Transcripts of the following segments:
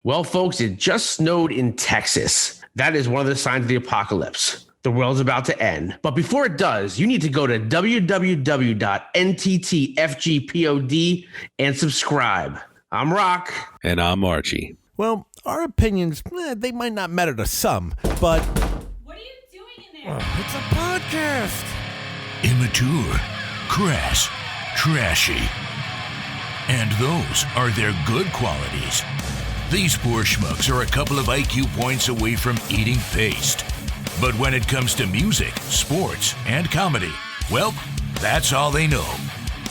Well, folks, it just snowed in Texas. That is one of the signs of the apocalypse. The world's about to end. But before it does, you need to go to www.NTTFGPOD and subscribe. I'm Rock. And I'm Archie. Well, our opinions, they might not matter to some, but... What are you doing in there? It's a podcast. Immature, crass, trashy. And those are their good qualities. These poor schmucks are a couple of IQ points away from eating paste. But when it comes to music, sports, and comedy, well, that's all they know.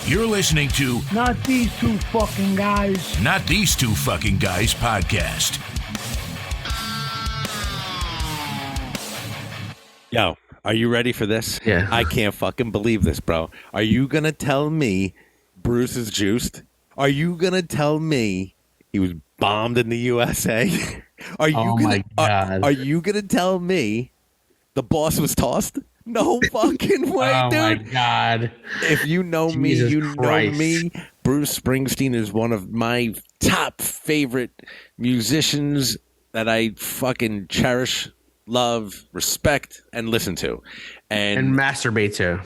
You're listening to Not These Two Fucking Guys. Not These Two Fucking Guys podcast. Yo, are you ready for this? Yeah. I can't fucking believe this, bro. Are you going to tell me Bruce is juiced? Are you going to tell me he was bombed in the USA? Are you are you going to tell me the boss was tossed? No fucking way, Oh, dude. my God. If you know Jesus me, you Christ. know me. Bruce Springsteen is one of my top favorite musicians that I fucking cherish, love, respect, and listen to. And masturbate to.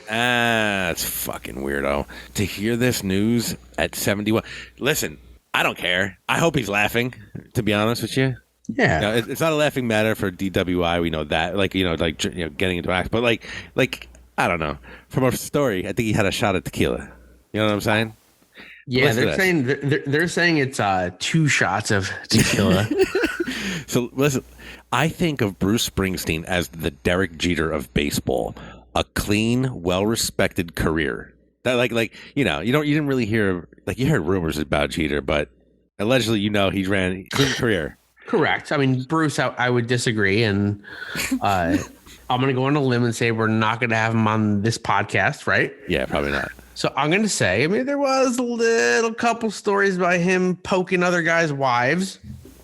It's fucking weirdo. To hear this news at 71. Listen, I don't care. I hope he's laughing, to be honest with you. Yeah. No, it's not a laughing matter for DWI. We know that. Getting into acts. But, like, I don't know. From our story, I think he had a shot of tequila. You know what I'm saying? Yeah, Listen to they're saying it's 2 shots of tequila. So, listen, I think of Bruce Springsteen as the Derek Jeter of baseball. A clean, well-respected career. That, you didn't really hear, you heard rumors about Jeter, but allegedly, he ran a clean career. Correct. I mean, Bruce, I would disagree, and I'm going to go on a limb and say we're not going to have him on this podcast, right? Yeah, probably not. So I'm going to say, there was a little couple stories about him poking other guys' wives.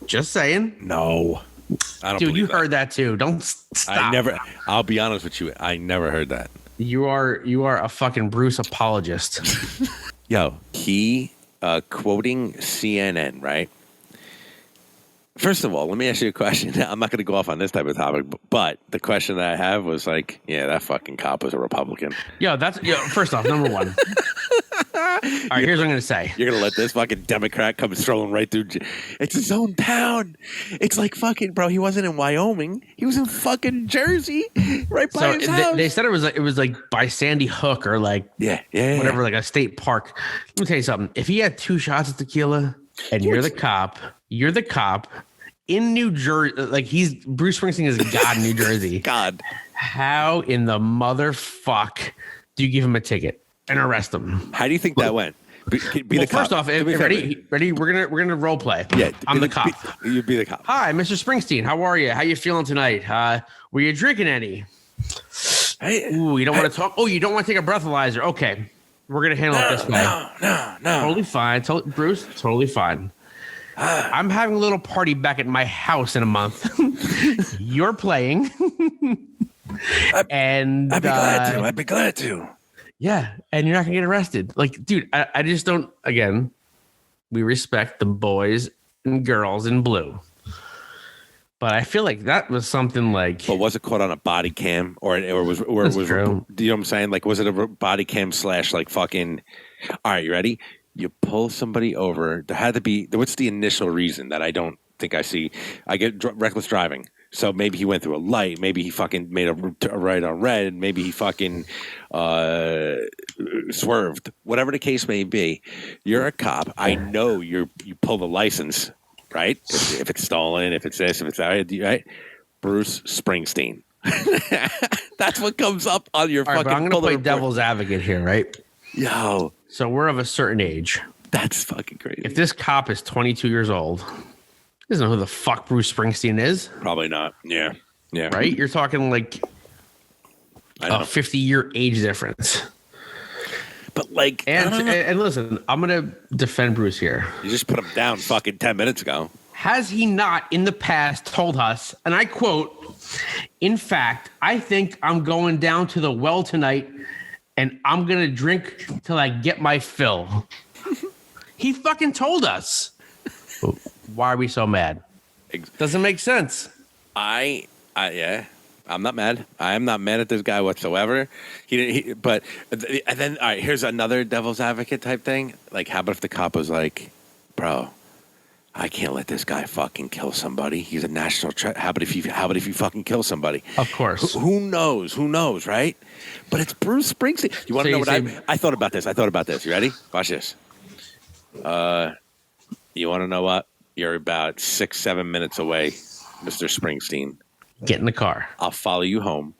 Just saying. No. I don't Dude, you believe that. heard that too. Don't stop. I'll be honest with you. I never heard that. You are a fucking Bruce apologist. Yo, he quoting CNN, right? First of all, let me ask you a question. I'm not going to go off on this type of topic, but the question that I have was that fucking cop was a Republican. First off, number one. All right, here's what I'm going to say. You're going to let this fucking Democrat come strolling right through. It's his own town. It's like fucking, bro, he wasn't in Wyoming. He was in fucking Jersey, right by his house. They said it was like by Sandy Hook or whatever, like a state park. Let me tell you something. If he had 2 shots of tequila and you're the cop in New Jersey, he's Bruce Springsteen is God in New Jersey. God. How in the motherfuck do you give him a ticket and arrest him? How do you think that went? Be the cop. First off, ready? We're gonna role play. Yeah, I'm the cop. You'd be the cop. Hi, Mr. Springsteen. How are you? How you feeling tonight? Were you drinking any? You don't want to talk. Oh, you don't want to take a breathalyzer. Okay, we're gonna handle it this way. No. Totally fine. Bruce, totally fine. I'm having a little party back at my house in a month. You're playing. And I'd be glad to. Yeah, and you're not gonna get arrested. Dude, I just don't. Again, we respect the boys and girls in blue, but I feel like that was something like. But was it caught on a body cam, or was true. Do you know what I'm saying? Was it a body cam / fucking? All right, you ready? You pull somebody over. There had to be. What's the initial reason that I don't think I see? I get reckless driving. So maybe he went through a light. Maybe he fucking made a right on red. Maybe he fucking swerved. Whatever the case may be, you're a cop. I know you pull the license, right? If it's stolen, if it's this, if it's that, right? Bruce Springsteen. That's what comes up on your fucking. But I'm going to play devil's advocate here, right? Yo. So we're of a certain age. That's fucking crazy. If this cop is 22 years old, he doesn't know who the fuck Bruce Springsteen is. Probably not. Yeah. Right? You're talking a 50-year age difference. But and listen, I'm going to defend Bruce here. You just put him down fucking 10 minutes ago. Has he not in the past told us, and I quote, "In fact, I think I'm going down to the well tonight and I'm going to drink till I get my fill." He fucking told us. Why are we so mad? Doesn't make sense. Yeah. I'm not mad. I am not mad at this guy whatsoever. But then, all right, here's another devil's advocate type thing. Like, how about if the cop was like, bro, I can't let this guy fucking kill somebody. He's a national how about if you fucking kill somebody? Of course. Who knows? Who knows, right? But it's Bruce Springsteen. You want to know what I thought about this? You ready? Watch this. You want to know what? You're about 6-7 minutes away, Mr. Springsteen. Get in the car. I'll follow you home.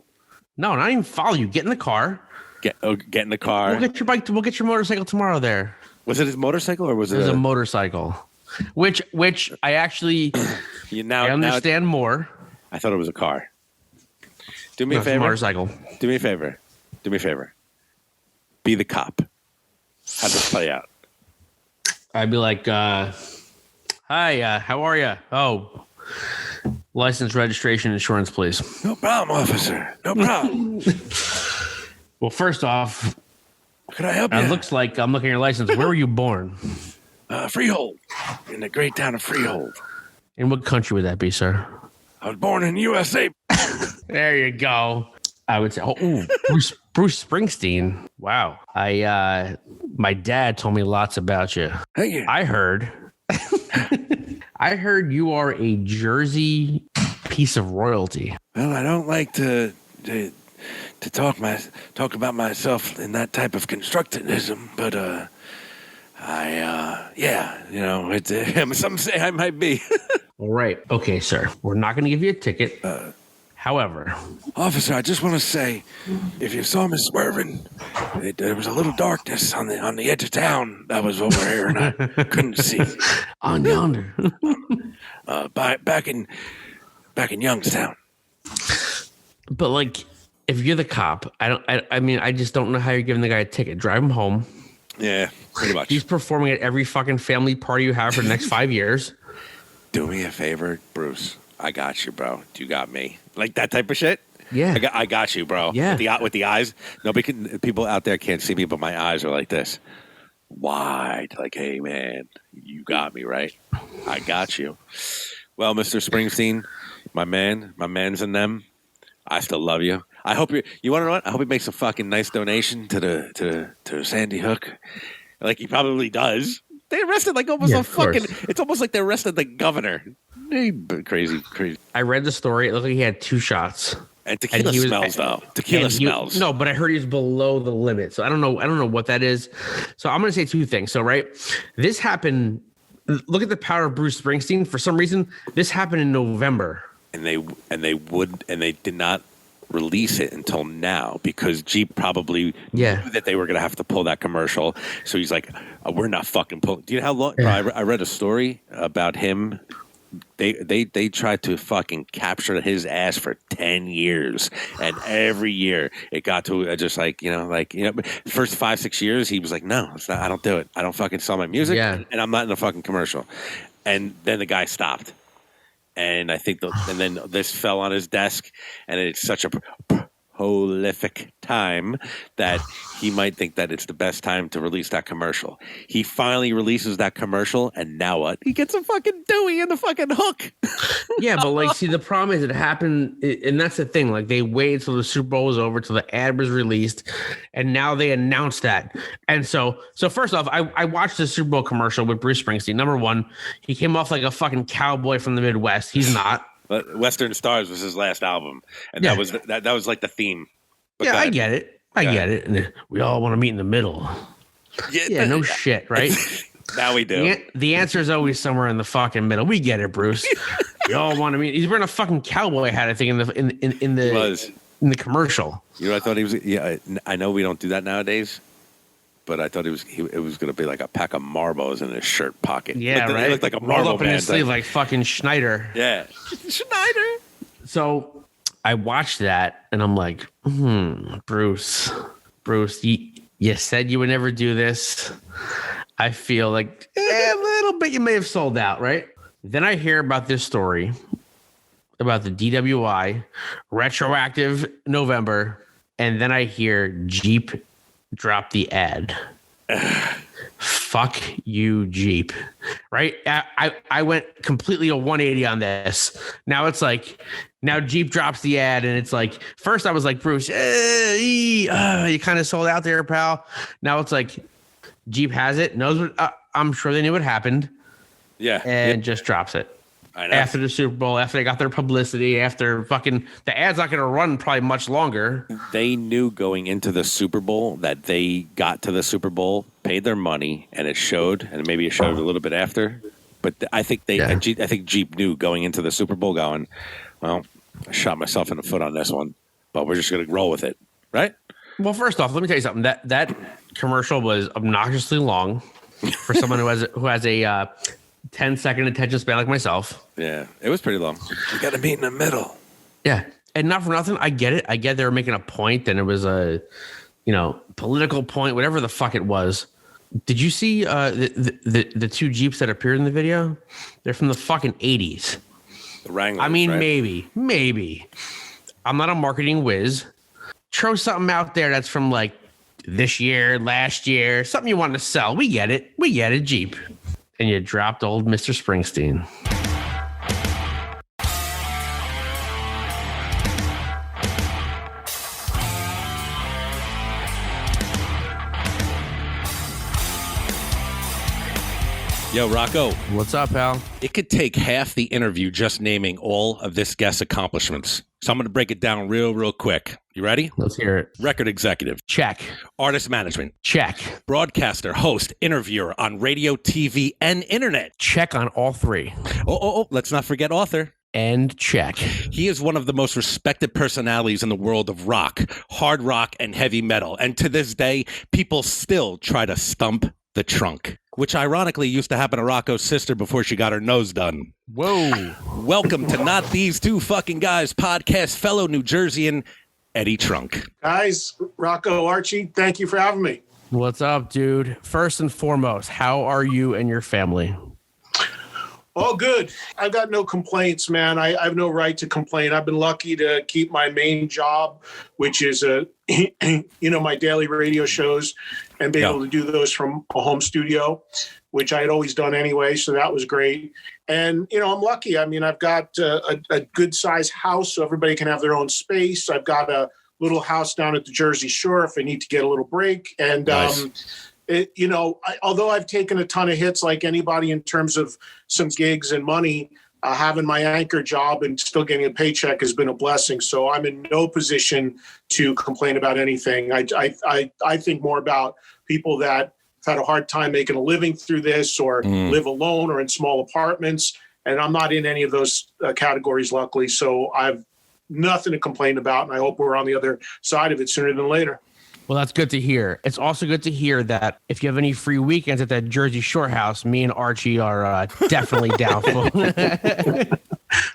No, not even follow you. Get in the car. Get in the car. We'll get your bike. We'll get your motorcycle tomorrow. There. Was it his motorcycle or was it? It was a motorcycle, which I actually I understand more. I thought it was a car. Do me a favor. It's a motorcycle. Do me a favor. Be the cop. How'd this play out? I'd be like, "Hi, how are you? Oh, license, registration, insurance, please." No problem, officer. No problem. Well, first off, could I help you? It looks like I'm looking at your license. Where were you born? Freehold, in the great town of Freehold. In what country would that be, sir? I was born in the USA. There you go. I would say, Bruce Springsteen. Wow. My dad told me lots about you. Thank you. I heard you are a Jersey piece of royalty. Well, I don't like to talk about myself in that type of constructivism, but some say I might be. All right. Okay, sir. We're not going to give you a ticket. However, officer, I just want to say, if you saw me swerving, there was a little darkness on the edge of town that was over here, and I couldn't see. On yonder. Back in Youngstown. But like, if you're the cop, I just don't know how you're giving the guy a ticket. Drive him home. Yeah, pretty much. He's performing at every fucking family party you have for the next 5 years. Do me a favor, Bruce. I got you, bro. You got me. Like that type of shit? Yeah. I got you, bro. Yeah. With the eyes. People out there can't see me, but my eyes are like this. Wide. Like, hey, man, you got me, right? I got you. Well, Mr. Springsteen, my man's in them. I still love you. I hope you want to know what? I hope he makes a fucking nice donation to Sandy Hook. Like he probably does. They arrested like almost a fucking. It's almost like they arrested the governor. Crazy. I read the story. It looked like he had 2 shots. And tequila smells though. Tequila smells. No, but I heard he was below the limit. So I don't know what that is. So I'm going to say 2 things. So this happened. Look at the power of Bruce Springsteen. For some reason, this happened in November. And they did not release it until now because Jeep probably knew that they were going to have to pull that commercial. So he's like, we're not fucking pulling. Do you know how long? Yeah. I read a story about him. They tried to fucking capture his ass for 10 years. And every year it got to just first 5-6 years, he was like, no, it's not, I don't do it. I don't fucking sell my music and I'm not in a fucking commercial. And then the guy stopped. And I think, then this fell on his desk, and it's such a prolific time that he might think that it's the best time to release that commercial. He finally releases that commercial, and now what? He gets a fucking Dewey in the fucking hook. Yeah, but see, the problem is it happened, and that's the thing. Like, they waited till the Super Bowl was over, till the ad was released, and now they announced that. And so first off, I watched the Super Bowl commercial with Bruce Springsteen. Number one, he came off like a fucking cowboy from the Midwest. He's not. Western Stars was his last album, and that was like the theme. But yeah, I get it. I get it. And we all want to meet in the middle. Yeah, no shit, right? Now we do. The answer is always somewhere in the fucking middle. We get it, Bruce. We all want to meet. He's wearing a fucking cowboy hat, I think, in the commercial. You know, I thought he was. Yeah, I know we don't do that nowadays. But I thought it was going to be like a pack of marbles in his shirt pocket. Yeah, right. He looked like a marble up in his sleeve, like fucking Schneider. Yeah, Schneider. So I watched that, and I'm like, Bruce, you said you would never do this. I feel like a little bit you may have sold out, right? Then I hear about this story about the DWI, retroactive November, and then I hear Jeep drop the ad. fuck you, Jeep. Right? I went completely a 180 on this. Now it's like, now Jeep drops the ad, and it's like, first I was like, Bruce, you kind of sold out there, pal. Now it's like, Jeep has it, knows what, I'm sure they knew what happened. Yeah. And just drops it. I know. After the Super Bowl, after they got their publicity, after fucking the ad's not going to run probably much longer. They knew going into the Super Bowl that they got to the Super Bowl, paid their money, and it showed, and maybe it showed a little bit after. But I think I think Jeep knew going into the Super Bowl, going, well, I shot myself in the foot on this one, but we're just going to roll with it, right? Well, first off, let me tell you something. That commercial was obnoxiously long for someone who has a 10-second attention span like myself. Yeah, it was pretty long. You got to be in the middle. Yeah, and not for nothing, I get it. I get they were making a point, and it was a, political point, whatever the fuck it was. Did you see the two Jeeps that appeared in the video? They're from the fucking 80s. The Wranglers. I mean, right? maybe. I'm not a marketing whiz. Throw something out there that's from like this year, last year, something you want to sell. We get it, Jeep. And you dropped old Mr. Springsteen. Yo, Rocco. What's up, pal? It could take half the interview just naming all of this guest's accomplishments. So I'm going to break it down real quick. You ready? Let's hear it. Record executive. Check. Artist management. Check. Broadcaster, host, interviewer on radio, TV, and internet. Check on all three. Oh, let's not forget author. And check. He is one of the most respected personalities in the world of rock, hard rock, and heavy metal. And to this day, people still try to stump the trunk, which ironically used to happen to Rocco's sister before she got her nose done. Whoa. Welcome to Not These Two Fucking Guys podcast, fellow New Jerseyan Eddie Trunk. Guys, Rocco, Archie, thank you for having me. What's up, dude? First and foremost, how are you and your family? Oh, good. I've got no complaints, man. I have no right to complain. I've been lucky to keep my main job, which is my daily radio shows, and be able to do those from a home studio, which I had always done anyway. So that was great. And, I'm lucky. I mean, I've got a good sized house so everybody can have their own space. I've got a little house down at the Jersey Shore if I need to get a little break. And, nice. Although I've taken a ton of hits like anybody in terms of some gigs and money, having my anchor job and still getting a paycheck has been a blessing. So I'm in no position to complain about anything. I think more about people that have had a hard time making a living through this, or live alone or in small apartments. And I'm not in any of those categories, luckily. So I've nothing to complain about. And I hope we're on the other side of it sooner than later. Well, that's good to hear. It's also good to hear that if you have any free weekends at that Jersey Shore house, me and Archie are definitely down for.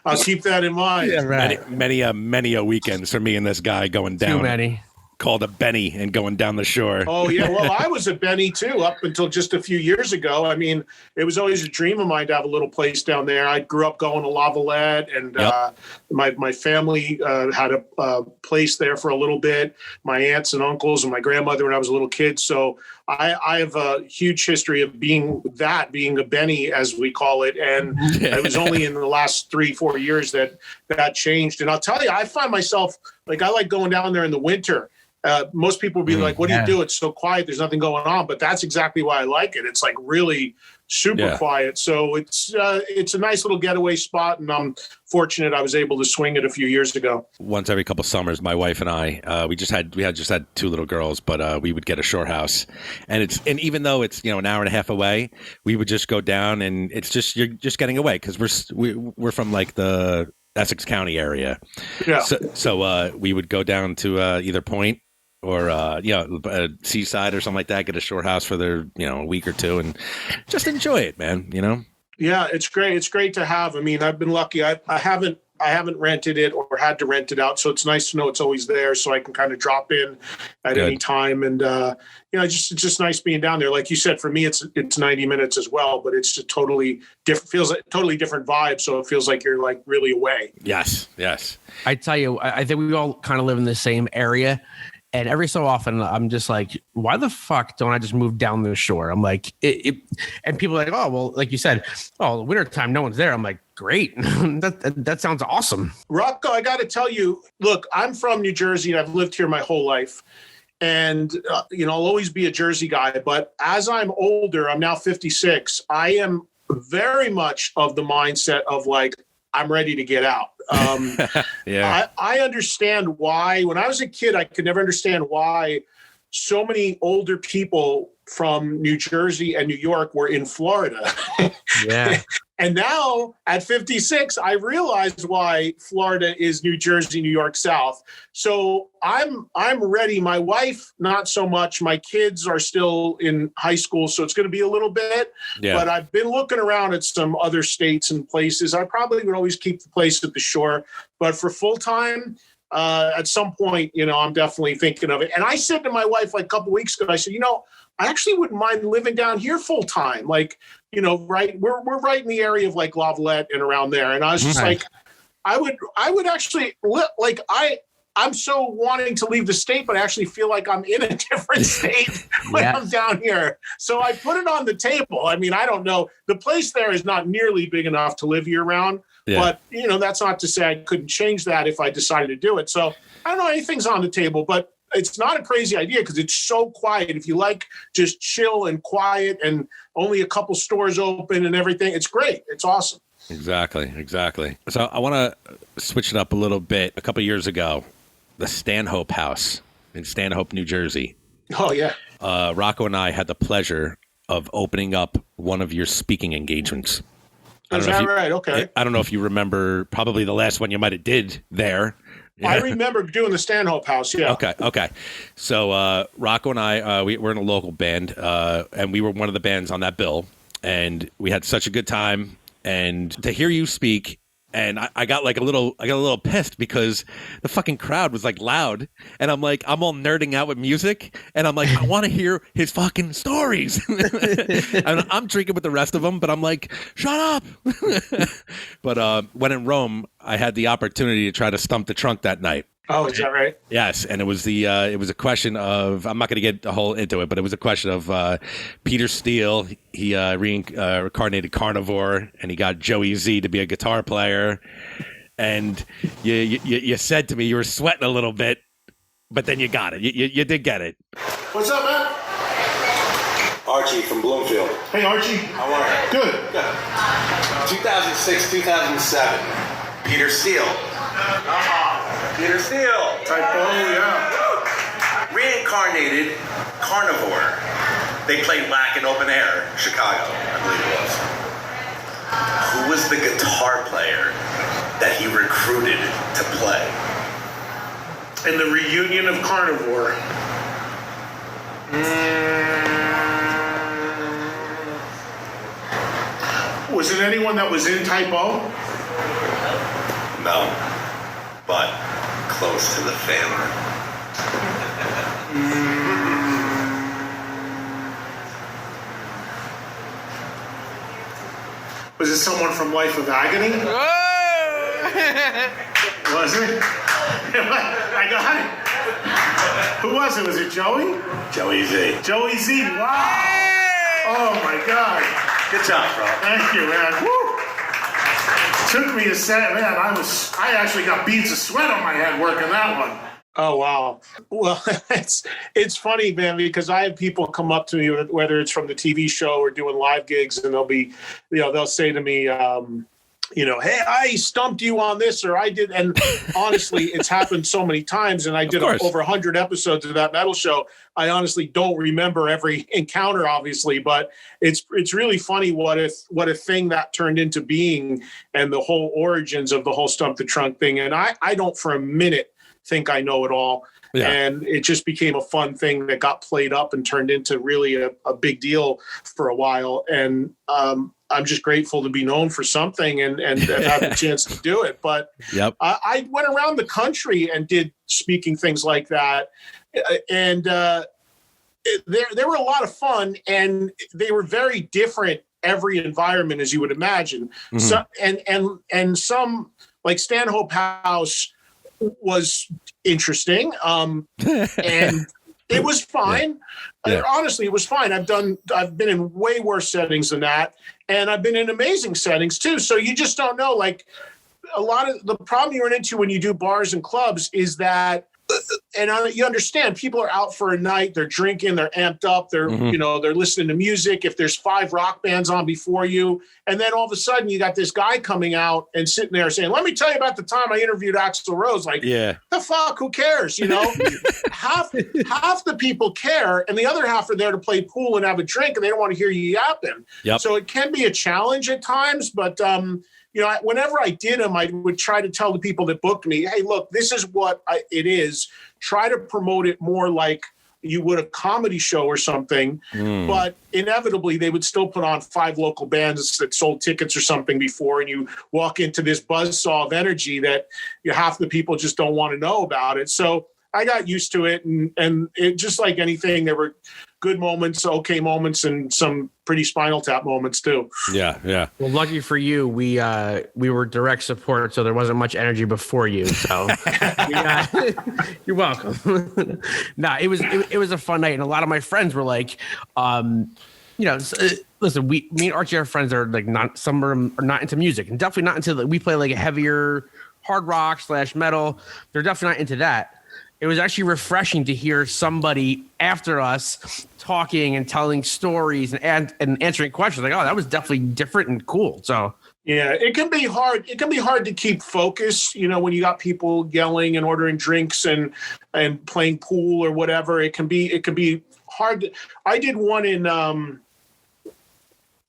I'll keep that in mind. Yeah, right. Many a weekends for me and this guy going down. Too many. Called a Benny and going down the shore. Oh, yeah. Well, I was a Benny, too, up until just a few years ago. I mean, it was always a dream of mine to have a little place down there. I grew up going to La Valette, and my family had a place there for a little bit. My aunts and uncles and my grandmother when I was a little kid. So I have a huge history of being a Benny, as we call it. And it was only in the last 3-4 years that changed. And I'll tell you, I find myself, I like going down there in the winter. Most people will be like, what do you do? It's so quiet. There's nothing going on. But that's exactly why I like it. It's like really super quiet. So it's a nice little getaway spot. And I'm fortunate I was able to swing it a few years ago. Once every couple summers, my wife and I, we had 2 little girls, but we would get a shore house. And even though it's, an hour and a half away, we would just go down, and it's just, you're just getting away. Cause we're from like the Essex County area. Yeah. So we would go down to either Point or a seaside or something like that, get a shore house for their a week or two and just enjoy it, man. Yeah, it's great. It's great to have. I mean, I've been lucky. I haven't rented it or had to rent it out, so it's nice to know it's always there, so I can kind of drop in at any time. And it's just nice being down there. Like you said, for me, it's 90 minutes as well, but it's just totally different. Feels like totally different vibe. So it feels like you're like really away. Yes. I tell you, I think we all kind of live in the same area. And every so often, I'm just like, why the fuck don't I just move down the shore? I'm like, and people are like, oh, well, like you said, oh, wintertime, no one's there. I'm like, great. that sounds awesome. Rocco, I got to tell you, look, I'm from New Jersey and I've lived here my whole life. And, I'll always be a Jersey guy. But as I'm older, I'm now 56, I am very much of the mindset of like, I'm ready to get out. Yeah. I understand why. When I was a kid, I could never understand why so many older people from New Jersey and New York were in Florida. Yeah. And now at 56, I realized why Florida is New Jersey, New York South. So I'm ready. My wife, not so much. My kids are still in high school, so it's going to be a little bit. Yeah. But I've been looking around at some other states and places. I probably would always keep the place at the shore. But for full time, at some point, I'm definitely thinking of it. And I said to my wife like a couple of weeks ago, I said, I actually wouldn't mind living down here full time. Like, right, we're right in the area of like Lavalette and around there. And I was just like, I would actually like, I'm so wanting to leave the state, but I actually feel like I'm in a different state when I'm down here. So I put it on the table. I mean, I don't know. The place there is not nearly big enough to live year round, but that's not to say I couldn't change that if I decided to do it. So I don't know, anything's on the table, but it's not a crazy idea because it's so quiet. If you like just chill and quiet and only a couple stores open and everything, it's great. It's awesome. Exactly. So I want to switch it up a little bit. A couple of years ago, the Stanhope House in Stanhope, New Jersey. Oh, yeah. Rocco and I had the pleasure of opening up one of your speaking engagements. Is that right? Okay. I don't know if you remember, probably the last one you might have did there. Yeah. I remember doing the Stanhope House, yeah. Okay. So Rocco and I, we're in a local band, and we were one of the bands on that bill, and we had such a good time. And to hear you speak, and I got a little pissed because the fucking crowd was like loud, and I'm like, I'm all nerding out with music, and I'm like, I want to hear his fucking stories. And I'm drinking with the rest of them, but I'm like, shut up. But when in Rome, I had the opportunity to try to stump the trunk that night. Oh, is that right? Yes, and it was a question of, I'm not going to get the whole into it, but it was a question of Peter Steele. He reincarnated Carnivore, and he got Joey Z to be a guitar player. And you said to me you were sweating a little bit, but then you got it. You did get it. What's up, man? Archie from Bloomfield. Hey, Archie. How are you? Good. 2006, 2007. Peter Steele. Peter Steele. Typo, yeah. Reincarnated Carnivore. They played Whack in open air, Chicago, I believe it was. Who was the guitar player that he recruited to play? In the reunion of Carnivore. Was it anyone that was in Typo? No, but close to the family. Was it someone from Life of Agony? Was it? I got it. Who was it? Was it Joey? Joey Z. Joey Z. Wow. Oh my God. Good job, bro. Thank you, man. Woo. Took me a second, man. I actually got beads of sweat on my head working that one. Oh wow. Well, it's funny, man, because I have people come up to me, whether it's from the TV show or doing live gigs, and they'll say to me, hey, I stumped you on this, or I did. And honestly, it's happened so many times. And I did over 100 episodes of that metal show. I honestly don't remember every encounter, obviously, but it's really funny what a thing that turned into being, and the whole origins of the whole Stump the Trunk thing. And I don't for a minute think I know it all. Yeah. And it just became a fun thing that got played up and turned into really a big deal for a while. And I'm just grateful to be known for something and have the chance to do it. But I went around the country and did speaking things like that. And they were a lot of fun, and they were very different every environment, as you would imagine. Mm-hmm. So, and some, like Stanhope House, was interesting. And it was fine. Yeah. Honestly, it was fine. I've been in way worse settings than that. And I've been in amazing settings too. So you just don't know. Like, a lot of the problem you run into when you do bars and clubs is that, and you understand, people are out for a night, they're drinking, they're amped up, they're they're listening to music. If there's 5 rock bands on before you, and then all of a sudden you got this guy coming out and sitting there saying, "Let me tell you about the time I interviewed Axl Rose." Like, the fuck, who cares? Half the people care, and the other half are there to play pool and have a drink, and they don't want to hear you yapping. So it can be a challenge at times, but whenever I did them, I would try to tell the people that booked me, "Hey, look, this is what it is. Try to promote it more like you would a comedy show or something." But inevitably, they would still put on 5 local bands that sold tickets or something before, and you walk into this buzzsaw of energy that half the people just don't want to know about it. So I got used to it, and it, just like anything, there were good moments, okay moments, and some pretty Spinal Tap moments too. Yeah. Well, lucky for you, we were direct support, so there wasn't much energy before you. So you're welcome. It was a fun night, and a lot of my friends were like, listen, me and Archie are friends that are like some of them are not into music, and definitely not into we play like a heavier hard rock / metal. They're definitely not into that. It was actually refreshing to hear somebody after us talking and telling stories and answering questions. Like, oh, that was definitely different and cool. So yeah, it can be hard. It can be hard to keep focus, when you got people yelling and ordering drinks and playing pool or whatever. It can be hard. I did one in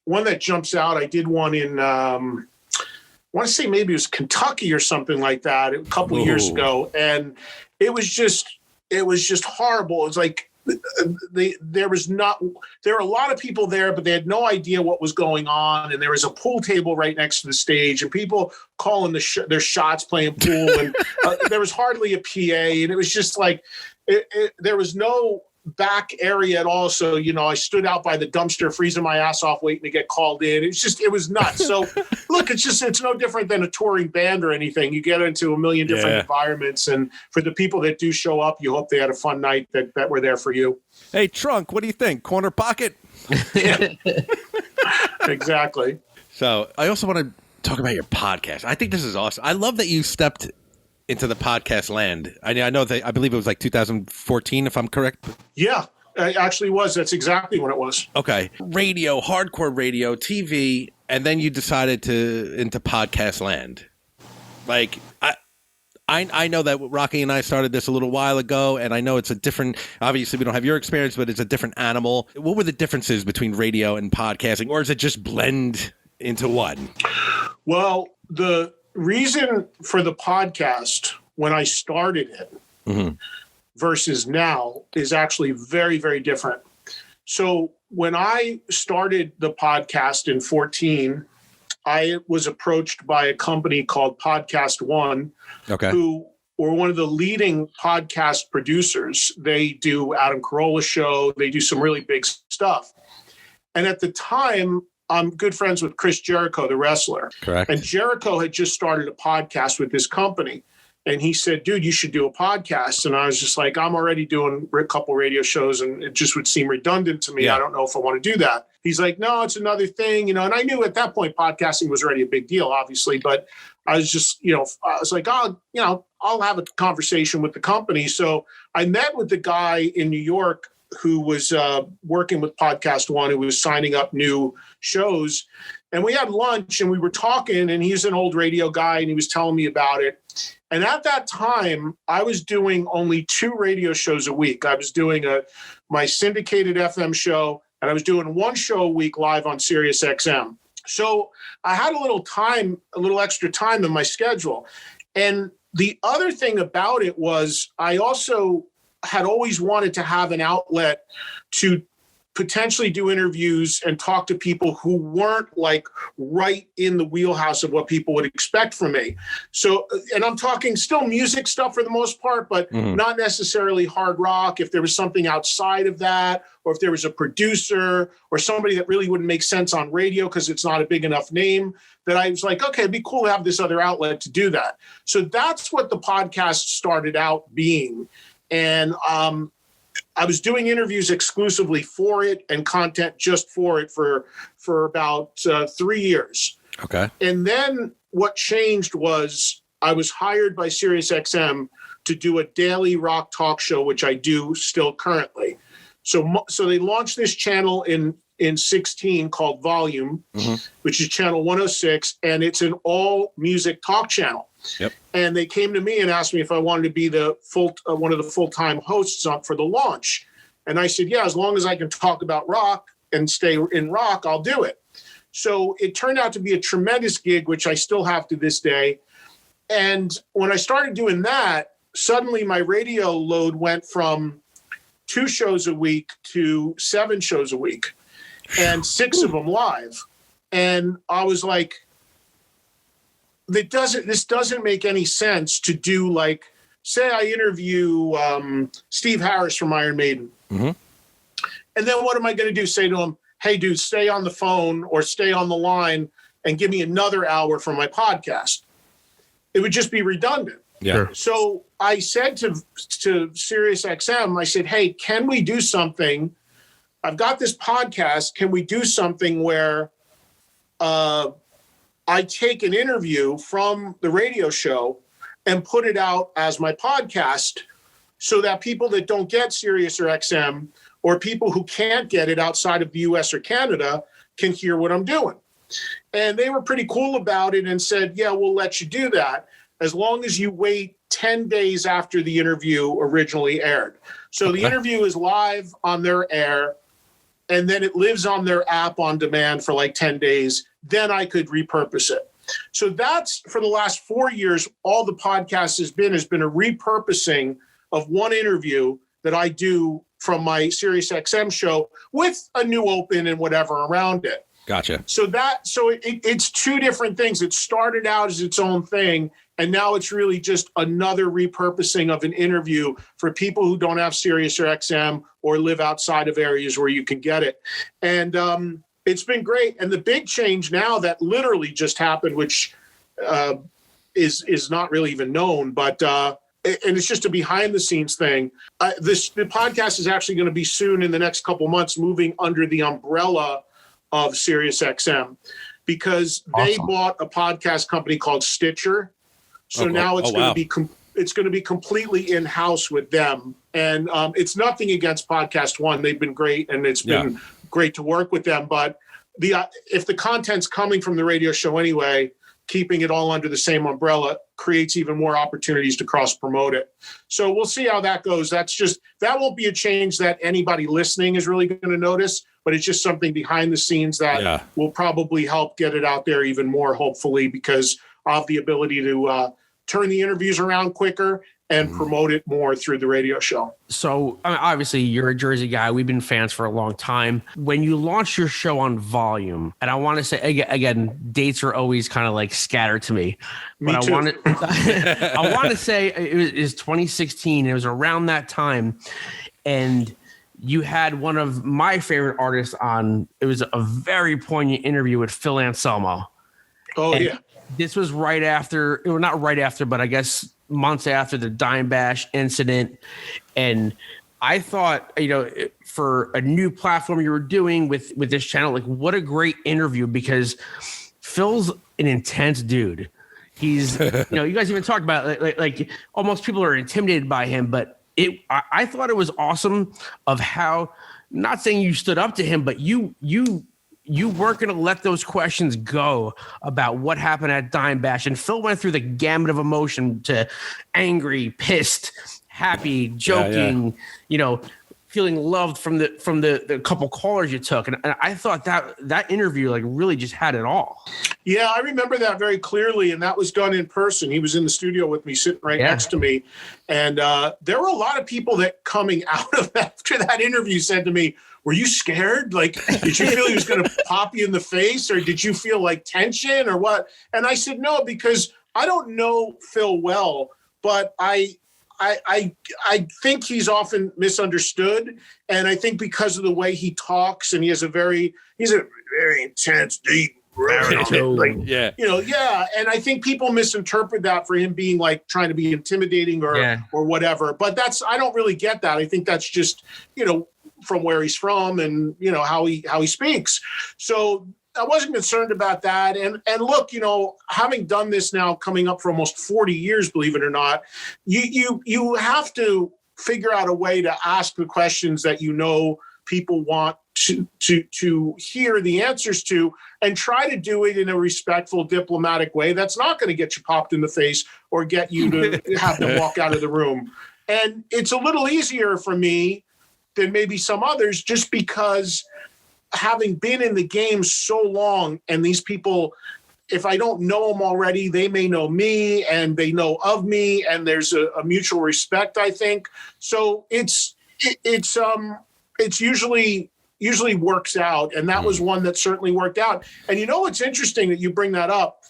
one that jumps out. I did one in I want to say maybe it was Kentucky or something like that a couple of years ago, and it was just horrible. It's like there were a lot of people there, but they had no idea what was going on. And there was a pool table right next to the stage, and people calling their shots playing pool. And there was hardly a PA, and it was just like there was no back area at all. So, I stood out by the dumpster, freezing my ass off, waiting to get called in. It was nuts. So look, it's no different than a touring band or anything. You get into a million different environments. And for the people that do show up, you hope they had a fun night that were there for you. Hey, Trunk, what do you think? Corner pocket? Exactly. So I also want to talk about your podcast. I think this is awesome. I love that you stepped into the podcast land. I know that I believe it was like 2014, if I'm correct. Yeah, it actually was. That's exactly when it was. Okay. Radio, hardcore radio, TV, and then you decided into podcast land. Like, I know that Rocky and I started this a little while ago, and I know it's a different, obviously we don't have your experience, but it's a different animal. What were the differences between radio and podcasting, or is it just blend into one? Well, the reason for the podcast when I started it versus now is actually very, very different. So when I started the podcast in 2014, I was approached by a company called Podcast One, who were one of the leading podcast producers. They do Adam Carolla's show. They do some really big stuff. And at the time, I'm good friends with Chris Jericho, the wrestler. Correct. And Jericho had just started a podcast with this company. And he said, "Dude, you should do a podcast." And I was just like, I'm already doing a couple radio shows, and it just would seem redundant to me. Yeah. I don't know if I want to do that. He's like, "No, it's another thing." And I knew at that point podcasting was already a big deal, obviously. But I was just, I was like, I'll have a conversation with the company. So I met with the guy in New York who was working with Podcast One, who was signing up new shows. And we had lunch and we were talking, and he's an old radio guy, and he was telling me about it. And at that time, I was doing only 2 radio shows a week. I was doing my syndicated FM show, and I was doing 1 show a week live on Sirius XM. So I had a little extra time in my schedule. And the other thing about it was I also had always wanted to have an outlet to potentially do interviews and talk to people who weren't like right in the wheelhouse of what people would expect from me. So, and I'm talking still music stuff for the most part, but not necessarily hard rock. If there was something outside of that, or if there was a producer or somebody that really wouldn't make sense on radio because it's not a big enough name, that I was like, okay, it'd be cool to have this other outlet to do that. So that's what the podcast started out being. And I was doing interviews exclusively for it and content just for it for about 3 years. Okay. And then what changed was I was hired by Sirius XM to do a daily rock talk show, which I do still currently. So they launched this channel in 16 called Volume, which is channel 106, and it's an all music talk channel. Yep. And they came to me and asked me if I wanted to be the one of the full-time hosts up for the launch. And I said, yeah, as long as I can talk about rock and stay in rock, I'll do it. So it turned out to be a tremendous gig, which I still have to this day. And when I started doing that, suddenly my radio load went from 2 shows a week to 7 shows a week, and 6 of them live. And I was like, this doesn't make any sense to do, like, say I interview Steve Harris from Iron Maiden. And then what am I going to do? Say to him, hey, dude, stay on the phone or stay on the line and give me another hour for my podcast. It would just be redundant. Yeah. So I said to Sirius XM, I said, hey, can we do something? I've got this podcast. Can we do something where I take an interview from the radio show and put it out as my podcast so that people that don't get Sirius or XM, or people who can't get it outside of the US or Canada, can hear what I'm doing? And they were pretty cool about it and said, yeah, we'll let you do that as long as you wait 10 days after the interview originally aired. So the interview is live on their air, and then it lives on their app on demand for like 10 days. Then I could repurpose it. So that's, for the last 4 years, all the podcast has been a repurposing of one interview that I do from my Sirius XM show with a new open and whatever around it. Gotcha. So it's 2 different things. It started out as its own thing, and now it's really just another repurposing of an interview for people who don't have Sirius or XM or live outside of areas where you can get it. And it's been great. And the big change now that literally just happened, which is not really even known, but and it's just a behind the scenes thing. The podcast is actually going to be soon, in the next couple months, moving under the umbrella of Sirius XM, because they bought a podcast company called Stitcher. So now it's going to be completely in-house with them. And it's nothing against Podcast One. They've been great, and it's been great to work with them. But if the content's coming from the radio show anyway, keeping it all under the same umbrella creates even more opportunities to cross-promote it. So we'll see how that goes. That won't be a change that anybody listening is really going to notice, but it's just something behind the scenes that will probably help get it out there even more, hopefully, because of the ability to turn the interviews around quicker and promote it more through the radio show. So obviously you're a Jersey guy. We've been fans for a long time. When you launched your show on Volume, and I want to say again, dates are always kind of like scattered to me. But too. I want to say it was 2016. It was around that time, and you had one of my favorite artists on. It was a very poignant interview with Phil Anselmo. Yeah. This was right after, or not right after, but I guess months after the Dime Bash incident. And I thought, for a new platform you were doing with this channel, like, what a great interview, because Phil's an intense dude. He's, you guys even talked about like almost people are intimidated by him, but I thought it was awesome of how, not saying you stood up to him, but you weren't going to let those questions go about what happened at Dime Bash. And Phil went through the gamut of emotion to angry, pissed, happy, joking, feeling loved from the couple callers you took. And I thought that interview like really just had it all. Yeah, I remember that very clearly. And that was done in person. He was in the studio with me, sitting right next to me. And there were a lot of people that coming out of after that interview said to me, were you scared? Like, did you feel he was going to pop you in the face, or did you feel like tension or what? And I said, no, because I don't know Phil well, but I think he's often misunderstood. And I think because of the way he talks, and he's a very intense, deep, And I think people misinterpret that for him being like trying to be intimidating or whatever. But I don't really get that. I think that's just, from where he's from and, how he speaks. So I wasn't concerned about that. And look, having done this now coming up for almost 40 years, believe it or not, you have to figure out a way to ask the questions that people want to hear the answers to, and try to do it in a respectful, diplomatic way that's not going to get you popped in the face or get you to have to walk out of the room. And it's a little easier for me than maybe some others, just because having been in the game so long, and these people, if I don't know them already, they may know me and they know of me, and there's a mutual respect, I think. So it's usually works out. And that was one that certainly worked out. And what's interesting that you bring that up?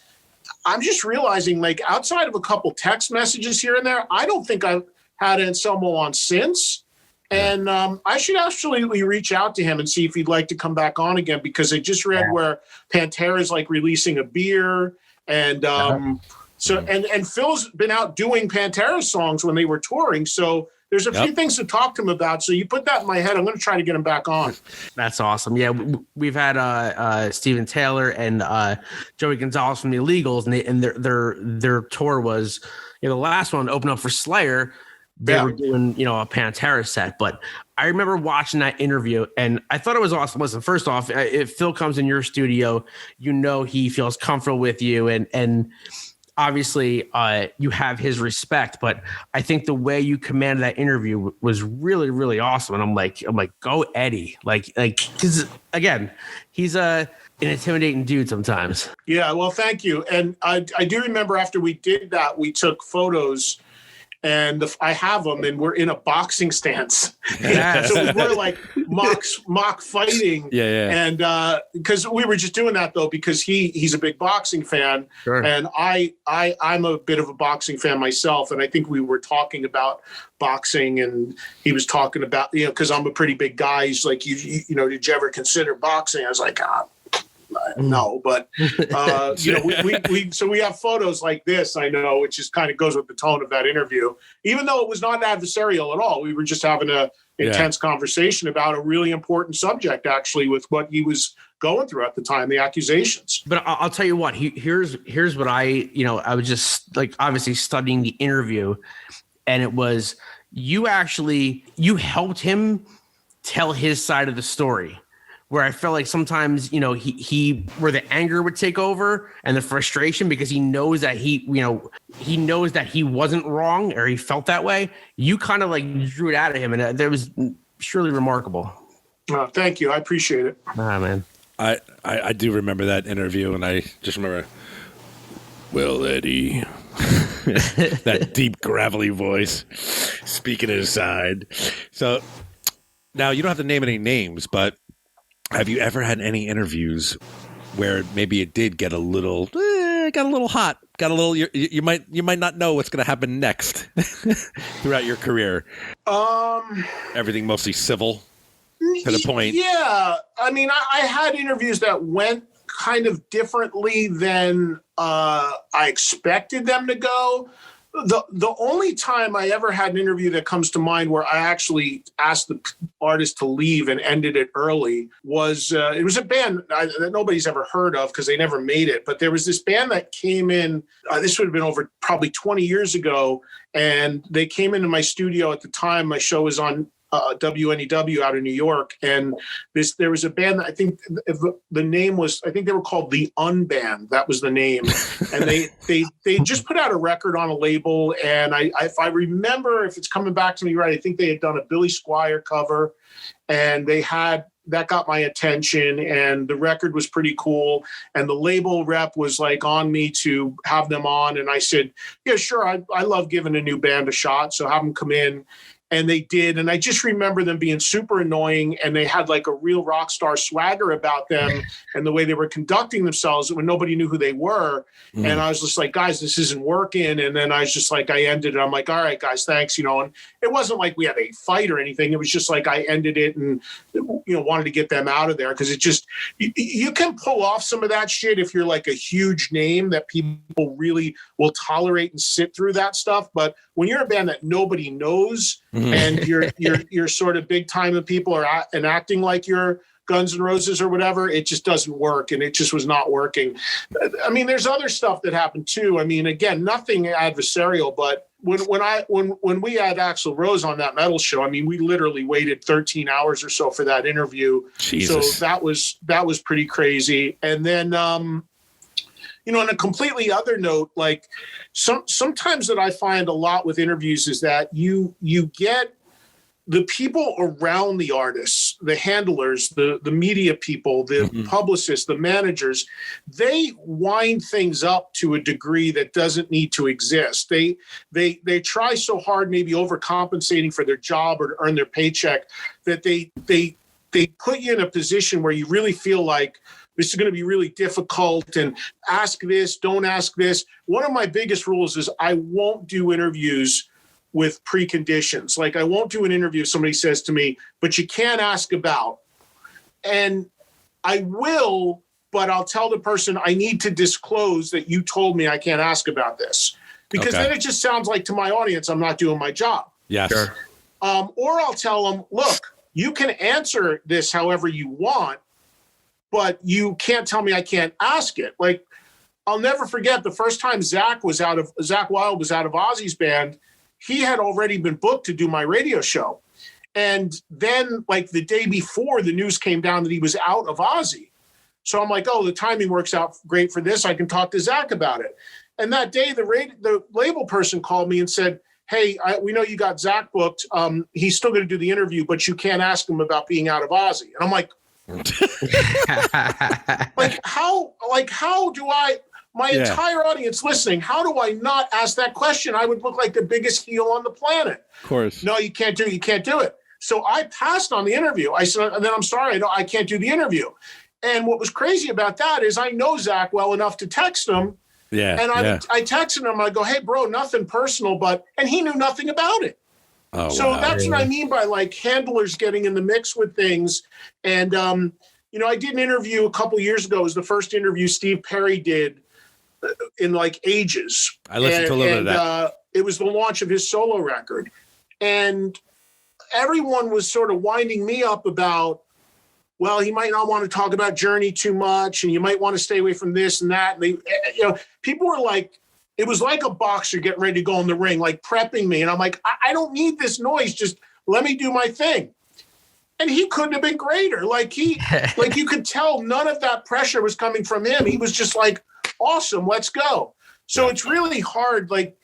I'm just realizing, like, outside of a couple text messages here and there, I don't think I've had Anselmo on since. And I should actually reach out to him and see if he'd like to come back on again, because I just read where Pantera is like releasing a beer, and and Phil's been out doing Pantera songs when they were touring. So there's a few things to talk to him about. So you put that in my head. I'm going to try to get him back on. That's awesome. Yeah, we've had Steven Taylor and Joey Gonzalez from the Illegals, and their tour was, the last one to open up for Slayer. They were doing, a Pantera set. But I remember watching that interview, and I thought it was awesome. Listen, first off, if Phil comes in your studio, he feels comfortable with you, and obviously you have his respect. But I think the way you commanded that interview was really, really awesome. And I'm like, go Eddie, like, because again, he's an intimidating dude sometimes. Yeah, well, thank you. And I do remember after we did that, we took photos. And I have them, and we're in a boxing stance. So we're like mock fighting. And because we were just doing that though, because he's a big boxing fan, and I'm a bit of a boxing fan myself. And I think we were talking about boxing, and he was talking about, because I'm a pretty big guy. He's like, did you ever consider boxing? I was like, no, but we have photos like this, I know, which just kind of goes with the tone of that interview, even though it was not adversarial at all. We were just having a intense conversation about a really important subject, actually, with what he was going through at the time, the accusations. But I'll tell you what, here's what I was just like, obviously studying the interview, and it was, you helped him tell his side of the story, where I felt like sometimes, where the anger would take over and the frustration, because he knows that he wasn't wrong, or he felt that way. You kind of like drew it out of him, and that was surely remarkable. Thank you. I appreciate it. Man. I do remember that interview, and I just remember, well, Eddie, that deep, gravelly voice speaking at his side. So now you don't have to name any names, but have you ever had any interviews where maybe it did get a little hot, you might not know what's going to happen next throughout your career? Everything mostly civil to the point. Yeah, I mean, I had interviews that went kind of differently than I expected them to go. The only time I ever had an interview that comes to mind where I actually asked the artist to leave and ended it early was, it was a band that nobody's ever heard of because they never made it. But there was this band that came in, this would have been over probably 20 years ago. And they came into my studio at the time. My show was on WNEW out of New York, and there was a band that I think the name was, I think they were called The Unband. That was the name, and they just put out a record on a label, and if I remember, if it's coming back to me right, I think they had done a Billy Squier cover, and that got my attention, and the record was pretty cool. And the label rep was like on me to have them on. And I said, yeah, sure. I love giving a new band a shot. So have them come in. And they did. And I just remember them being super annoying, and they had like a real rock star swagger about them and the way they were conducting themselves when nobody knew who they were. Mm. And I was just like, guys, this isn't working. And then I was just like, I ended it. I'm like, all right, guys, thanks. And it wasn't like we had a fight or anything. It was just like I ended it and, wanted to get them out of there, because it just, you can pull off some of that shit if you're like a huge name that people really will tolerate and sit through that stuff. But when you're a band that nobody knows, and you're sort of big time, and people are acting like you're Guns N' Roses or whatever, it just doesn't work, and it just was not working. I mean, there's other stuff that happened too. I mean, again, nothing adversarial, but when we had Axl Rose on that metal show, I mean, we literally waited 13 hours or so for that interview. Jesus. So that was pretty crazy. And then on a completely other note, like sometimes that I find a lot with interviews is that you get the people around the artists, the handlers, the media people, the publicists, the managers, they wind things up to a degree that doesn't need to exist. They try so hard, maybe overcompensating for their job or to earn their paycheck, that they put you in a position where you really feel like this is going to be really difficult, and ask this, don't ask this. One of my biggest rules is I won't do interviews with preconditions. Like, I won't do an interview if somebody says to me, but you can't ask about. And I will, but I'll tell the person I need to disclose that you told me I can't ask about this. Because then it just sounds like to my audience, I'm not doing my job. Yes. Sure. Or I'll tell them, look, you can answer this however you want, but you can't tell me I can't ask it. Like, I'll never forget the first time Zakk Wylde was out of Ozzy's band. He had already been booked to do my radio show. And then, like, the day before, the news came down that he was out of Ozzy. So I'm like, oh, the timing works out great for this. I can talk to Zakk about it. And that day, the label person called me and said, hey, we know you got Zakk booked. He's still going to do the interview, but you can't ask him about being out of Ozzy. And I'm like, how do I, my entire audience listening, how do I not ask that question? I would look like the biggest heel on the planet. Of course. No, you can't do it. So I passed on the interview. I said, and then I'm sorry, I can't do the interview. And what was crazy about that is I know Zakk well enough to text him. Yeah. And I texted him, I go, hey bro, nothing personal, and he knew nothing about it. Oh, so wow. That's what I mean by like handlers getting in the mix with things. And, I did an interview a couple years ago. It was the first interview Steve Perry did in like ages. I listened to a little bit of that. It was the launch of his solo record. And everyone was sort of winding me up about, well, he might not want to talk about Journey too much, and you might want to stay away from this and that. And they, people were like, it was like a boxer getting ready to go in the ring, like prepping me. And I'm like, I don't need this noise. Just let me do my thing. And he couldn't have been greater. Like you could tell none of that pressure was coming from him. He was just like, awesome, let's go. So it's really hard. Like,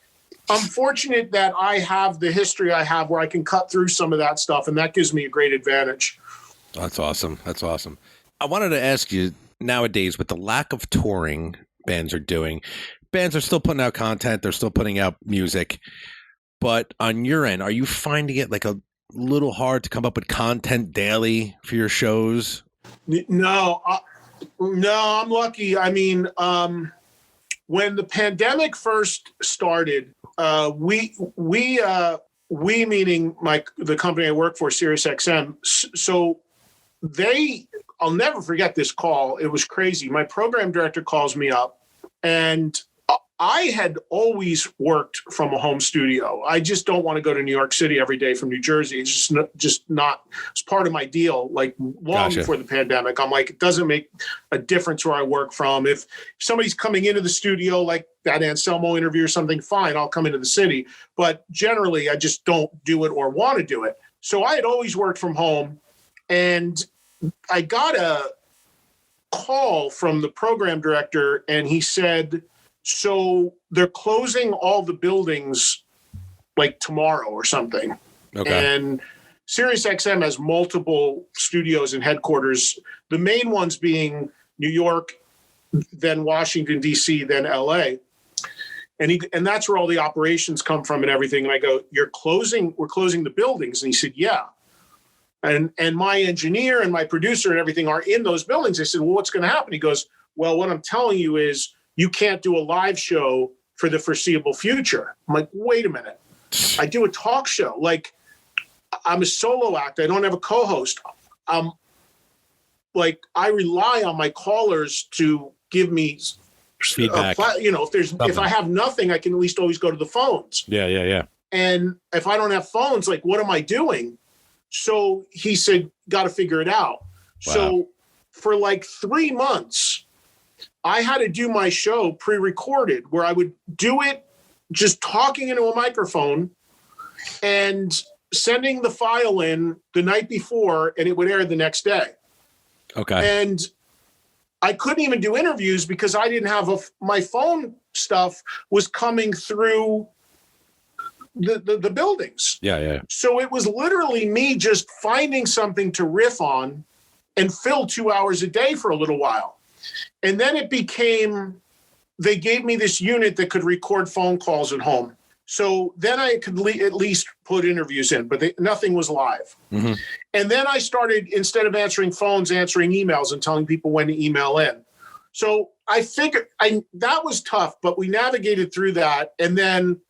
I'm fortunate that I have the history I have where I can cut through some of that stuff. And that gives me a great advantage. That's awesome. I wanted to ask you, nowadays, with the lack of touring bands are doing, bands are still putting out content. They're still putting out music. But on your end, are you finding it like a little hard to come up with content daily for your shows? No, I'm lucky. I mean, when the pandemic first started, we meaning the company I work for, Sirius XM. So I'll never forget this call. It was crazy. My program director calls me up, and I had always worked from a home studio. I just don't want to go to New York City every day from New Jersey. It's just not, it's part of my deal. Like long before the pandemic, I'm like, it doesn't make a difference where I work from. If somebody's coming into the studio, like that Anselmo interview or something, fine, I'll come into the city. But generally, I just don't do it or want to do it. So I had always worked from home, and I got a call from the program director, and he said, so they're closing all the buildings like tomorrow or something. Okay. And Sirius XM has multiple studios and headquarters, the main ones being New York, then Washington, D.C., then L.A. And that's where all the operations come from and everything. And I go, we're closing the buildings. And he said, yeah. And my engineer and my producer and everything are in those buildings. I said, well, what's going to happen? He goes, well, what I'm telling you is you can't do a live show for the foreseeable future. I'm like, wait a minute. I do a talk show. Like, I'm a solo act. I don't have a co-host. Like, I rely on my callers to give me feedback. If I have nothing, I can at least always go to the phones. Yeah. And if I don't have phones, like, what am I doing? So he said, got to figure it out. Wow. So for like 3 months, I had to do my show pre-recorded, where I would do it just talking into a microphone and sending the file in the night before, and it would air the next day. Okay. And I couldn't even do interviews because I didn't have my phone stuff was coming through the buildings. Yeah. So it was literally me just finding something to riff on and fill 2 hours a day for a little while. And then it became, they gave me this unit that could record phone calls at home. So then I could at least put interviews in, but nothing was live. Mm-hmm. And then I started, instead of answering phones, answering emails and telling people when to email in. So I figured that was tough, but we navigated through that. And then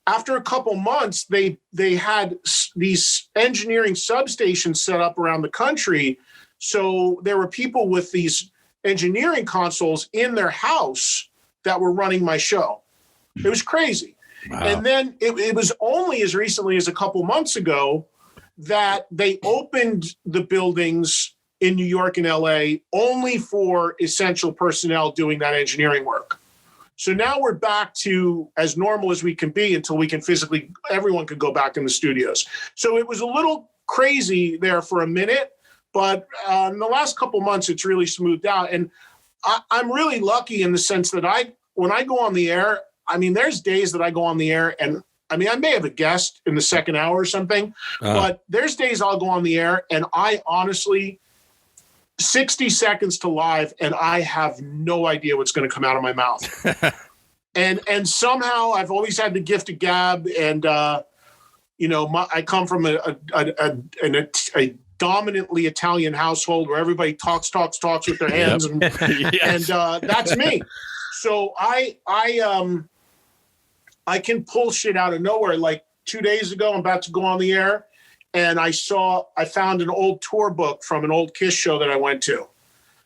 after a couple months, they had these engineering substations set up around the country. So there were people with these engineering consoles in their house that were running my show. It was crazy. Wow. And then it was only as recently as a couple months ago that they opened the buildings in New York and LA only for essential personnel doing that engineering work. So now we're back to as normal as we can be until we can everyone could go back in the studios. So it was a little crazy there for a minute, but in the last couple months, it's really smoothed out. And I'm really lucky in the sense that when I go on the air, I mean, there's days that I go on the air and I may have a guest in the second hour or something, but there's days I'll go on the air and I honestly, 60 seconds to live and I have no idea what's going to come out of my mouth. and somehow I've always had the gift of gab. And, I come from a dominantly Italian household where everybody talks with their hands. Yep. And that's me. So I can pull shit out of nowhere. Like 2 days ago, I'm about to go on the air, and I found an old tour book from an old Kiss show that I went to.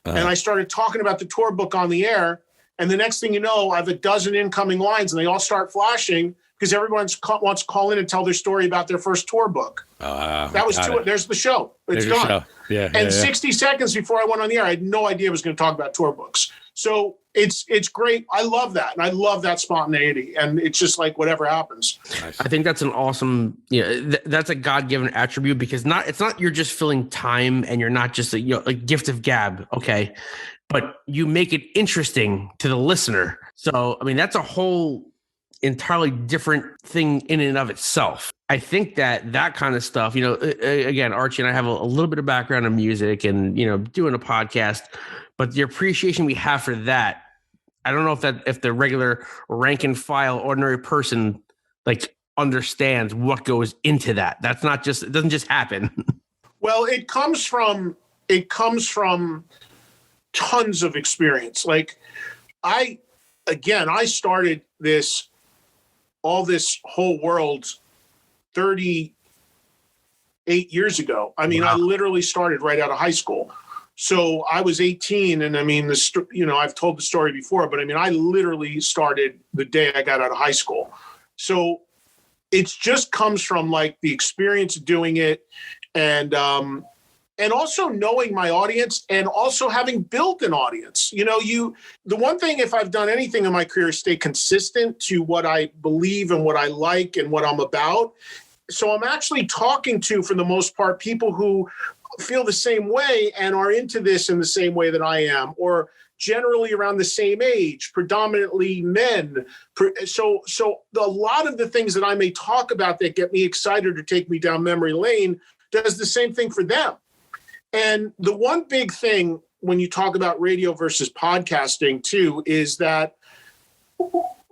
And I started talking about the tour book on the air. And the next thing you know, I have a dozen incoming lines, and they all start flashing because everyone wants to call in and tell their story about their first tour book. That was there's the show. It's gone. Show. Yeah, 60 seconds before I went on the air, I had no idea I was going to talk about tour books. So it's great. I love that. And I love that spontaneity. And it's just like whatever happens. I think that's an awesome, that's a God-given attribute because it's not you're just filling time and you're not just a gift of gab. Okay. But you make it interesting to the listener. So, that's a whole entirely different thing in and of itself. I think that kind of stuff, again, Archie and I have a little bit of background in music and, doing a podcast, but the appreciation we have for that, I don't know if the regular rank and file ordinary person understands what goes into that. It doesn't just happen. Well, it comes from tons of experience. Like I started this whole world 38 years ago. Wow. I literally started right out of high school. So I was 18 and I've told the story before, but I literally started the day I got out of high school. So it just comes from the experience of doing it and also knowing my audience and also having built an audience. The one thing, if I've done anything in my career, is stay consistent to what I believe and what I like and what I'm about. so I'm actually talking to, for the most part, people who feel the same way and are into this in the same way that I am, or generally around the same age, predominantly men. So a lot of the things that I may talk about that get me excited or take me down memory lane does the same thing for them. And the one big thing when you talk about radio versus podcasting too is that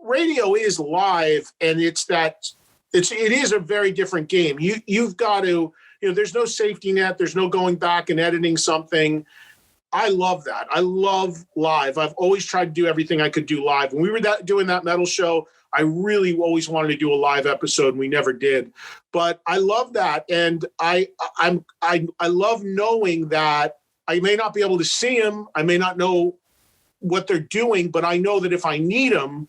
radio is live, and it is a very different game. You've got to, there's no safety net. There's no going back and editing something. I love that. I love live. I've always tried to do everything I could do live. When we were doing that metal show, I really always wanted to do a live episode, and we never did. But I love that, and I love knowing that I may not be able to see them. I may not know what they're doing, but I know that if I need them,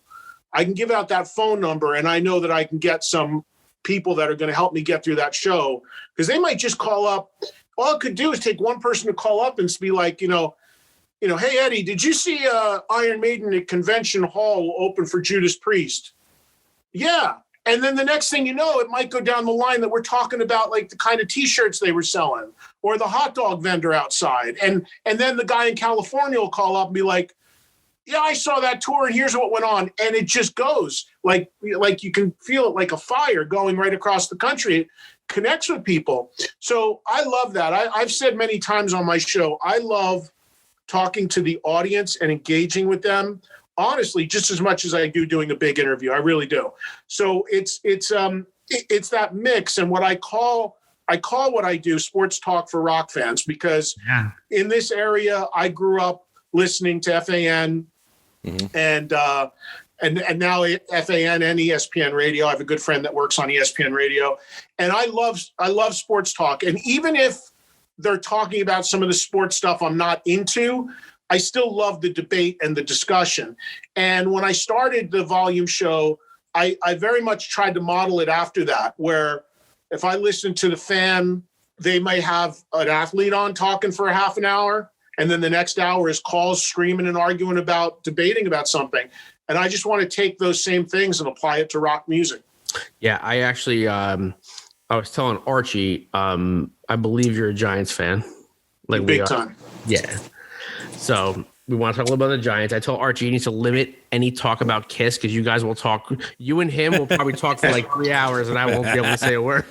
I can give out that phone number, and I know that I can get some people that are going to help me get through that show, because they might just call up. All it could do is take one person to call up and be like, hey, Eddie, did you see Iron Maiden at Convention Hall open for Judas Priest? Yeah. And then the next thing you know, it might go down the line that we're talking about, like the kind of T-shirts they were selling or the hot dog vendor outside. And then the guy in California will call up and be like, yeah, I saw that tour and here's what went on. And it just goes like you can feel it like a fire going right across the country. It connects with people. So I love that. I've said many times on my show, I love talking to the audience and engaging with them, honestly, just as much as I do doing a big interview. I really do. So it's that mix. And what I call what I do sports talk for rock fans, because in this area, I grew up listening to FAN and now FAN and ESPN radio. I have a good friend that works on ESPN radio, and I love sports talk. And even if they're talking about some of the sports stuff I'm not into, I still love the debate and the discussion. And when I started the volume show, I very much tried to model it after that, where if I listen to the Fan, they may have an athlete on talking for a half an hour, and then the next hour is calls screaming and arguing about debating about something. And I just want to take those same things and apply it to rock music. Yeah, I actually, I was telling Archie, I believe you're a Giants fan. Like big time. Yeah. So we want to talk a little bit about the Giants. I told Archie he needs to limit any talk about Kiss, because you guys will talk. You and him will probably talk for like 3 hours, and I won't be able to say a word.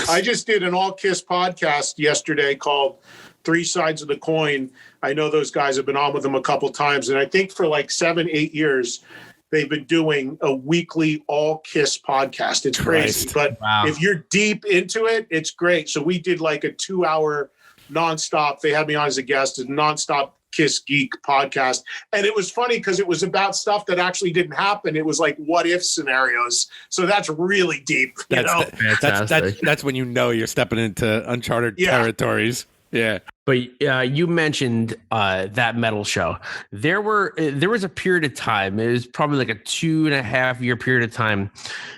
I just did an all Kiss podcast yesterday called Three Sides of the Coin. I know those guys have been on with them a couple times, and I think for like 7-8 years they've been doing a weekly all Kiss podcast. It's crazy, but if you're deep into it, it's great. So we did like a 2-hour nonstop. They had me on as a guest, a nonstop Kiss Geek podcast, and it was funny because it was about stuff that actually didn't happen. It was like what if scenarios. So that's really deep. That's when you're stepping into uncharted territories. Yeah. But you mentioned that metal show. There was a period of time, it was probably like a 2.5 year period of time,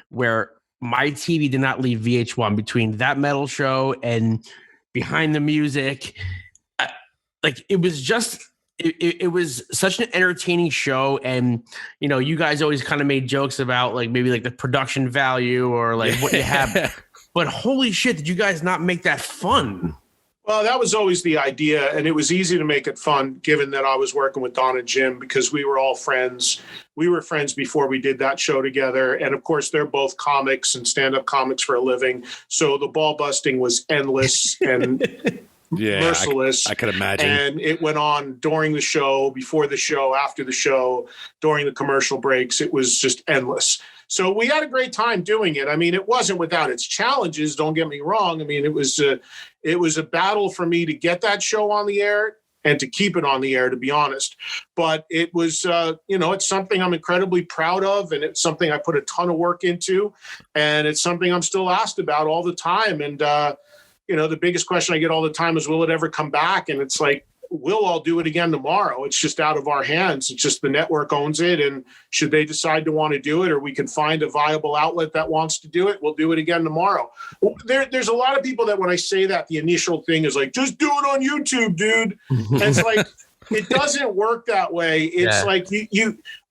where my TV did not leave VH1 between that metal show and Behind the Music. Like it was just, it was such an entertaining show. And, you guys always kind of made jokes about like maybe like the production value or like what you have. But holy shit, did you guys not make that fun? Well, that was always the idea, and it was easy to make it fun given that I was working with Don and Jim, because we were all friends. We were friends before we did that show together, and of course, they're both comics and stand-up comics for a living, so the ball busting was endless and merciless. I could imagine. And it went on during the show, before the show, after the show, during the commercial breaks. It was just endless. So we had a great time doing it. I mean, it wasn't without its challenges, don't get me wrong. I mean, it was a battle for me to get that show on the air and to keep it on the air, to be honest. But it was, it's something I'm incredibly proud of, and it's something I put a ton of work into, and it's something I'm still asked about all the time. And, the biggest question I get all the time is, will it ever come back? And it's like, we'll all do it again tomorrow. It's just out of our hands. It's just the network owns it. And should they decide to want to do it, or we can find a viable outlet that wants to do it, we'll do it again tomorrow. There's a lot of people that when I say that, the initial thing is like, just do it on YouTube, dude. And it's like, it doesn't work that way. It's like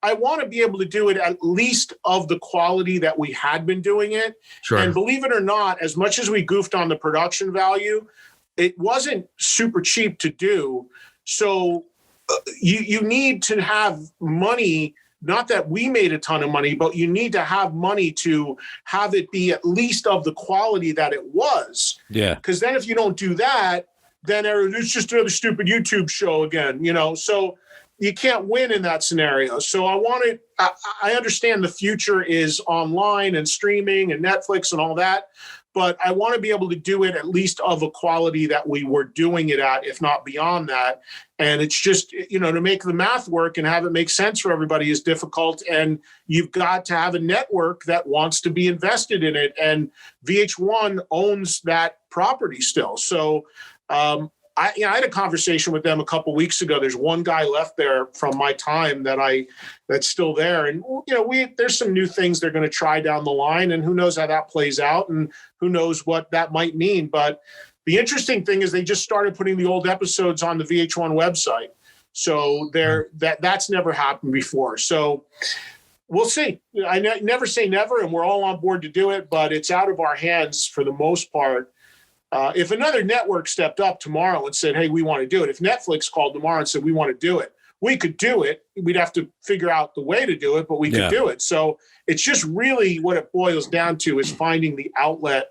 I want to be able to do it at least of the quality that we had been doing it. Sure. And believe it or not, as much as we goofed on the production value, it wasn't super cheap to do. So you need to have money. Not that we made a ton of money, but you need to have money to have it be at least of the quality that it was. Yeah. Because then if you don't do that, then it's just another stupid YouTube show again, so you can't win in that scenario. So I understand the future is online and streaming and Netflix and all that, but I want to be able to do it at least of a quality that we were doing it at, if not beyond that. And it's just, to make the math work and have it make sense for everybody is difficult. And you've got to have a network that wants to be invested in it. And VH1 owns that property still. So I had a conversation with them a couple weeks ago. There's one guy left there from my time that's still there. And, there's some new things they're going to try down the line, and who knows how that plays out and who knows what that might mean. But the interesting thing is they just started putting the old episodes on the VH1 website. So that's never happened before. So we'll see. I never say never, and we're all on board to do it, but it's out of our hands for the most part. If another network stepped up tomorrow and said, hey, we want to do it. If Netflix called tomorrow and said, we want to do it, we could do it. We'd have to figure out the way to do it, but we could do it. So it's just really what it boils down to is finding the outlet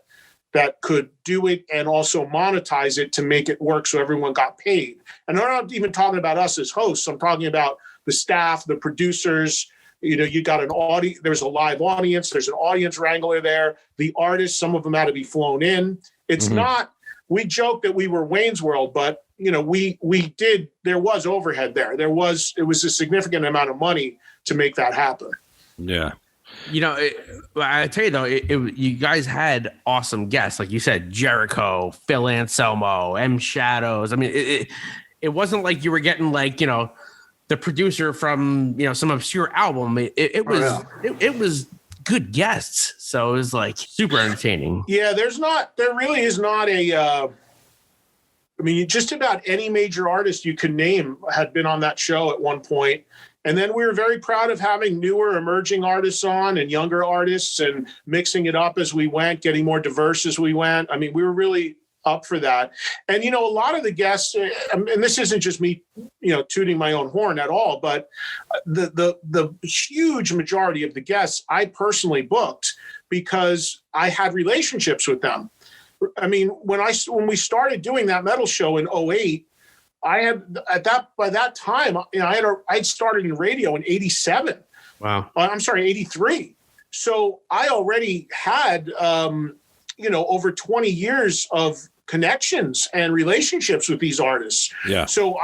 that could do it and also monetize it to make it work so everyone got paid. And I'm not even talking about us as hosts. I'm talking about the staff, the producers. You got an audience. There's a live audience. There's an audience wrangler there. The artists, some of them had to be flown in. It's not, we joke that we were Wayne's World, but we did, there was overhead there. It was a significant amount of money to make that happen. Yeah. I tell you though, you guys had awesome guests, like you said, Jericho, Phil Anselmo, M Shadows. I mean, it wasn't like you were getting the producer from some obscure album. It was good guests, so it was super entertaining. Yeah, there really is not a. Just about any major artist you can name had been on that show at one point. And then we were very proud of having newer emerging artists on and younger artists and mixing it up as we went, getting more diverse as we went. We were really up for that. And, a lot of the guests, and this isn't just me, tooting my own horn at all, but the huge majority of the guests I personally booked because I had relationships with them. When we started doing that metal show in 2008, by that time, I'd started in radio in 87. Wow. I'm sorry, 83. So I already had, over 20 years of connections and relationships with these artists. Yeah. So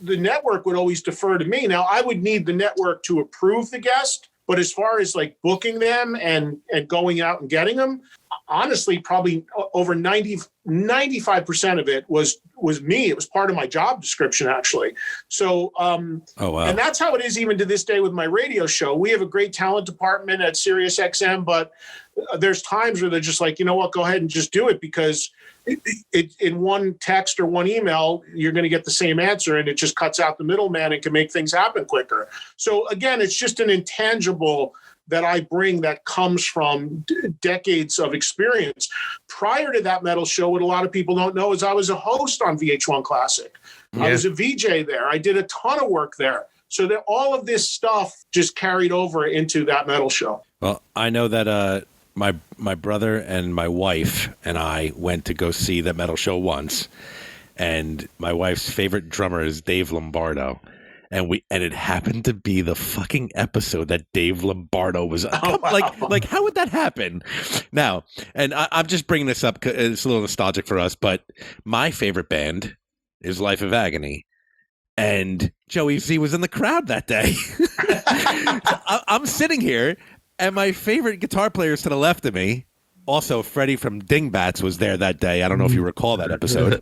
the network would always defer to me. Now I would need the network to approve the guest, but as far as booking them and going out and getting them, honestly, probably over 95% of it was me. It was part of my job description, actually. So, oh, wow. And that's how it is even to this day with my radio show. We have a great talent department at Sirius XM, but there's times where they're just like, you know what, go ahead and just do it because in one text or one email, you're going to get the same answer and it just cuts out the middleman and can make things happen quicker. So again, it's just an intangible that I bring that comes from decades of experience. Prior to that metal show, what a lot of people don't know is I was a host on VH1 Classic. Yeah. I was a VJ there. I did a ton of work there. So that all of this stuff just carried over into that metal show. Well, I know that my brother and my wife and I went to go see the metal show once, and my wife's favorite drummer is Dave Lombardo. And it happened to be the fucking episode that Dave Lombardo was on. Oh, wow. Like how would that happen? Now, and I'm just bringing this up because it's a little nostalgic for us, but my favorite band is Life of Agony. And Joey Z was in the crowd that day. So I'm sitting here, and my favorite guitar player is to the left of me. Also, Freddie from Dingbats was there that day. I don't know if you recall that episode.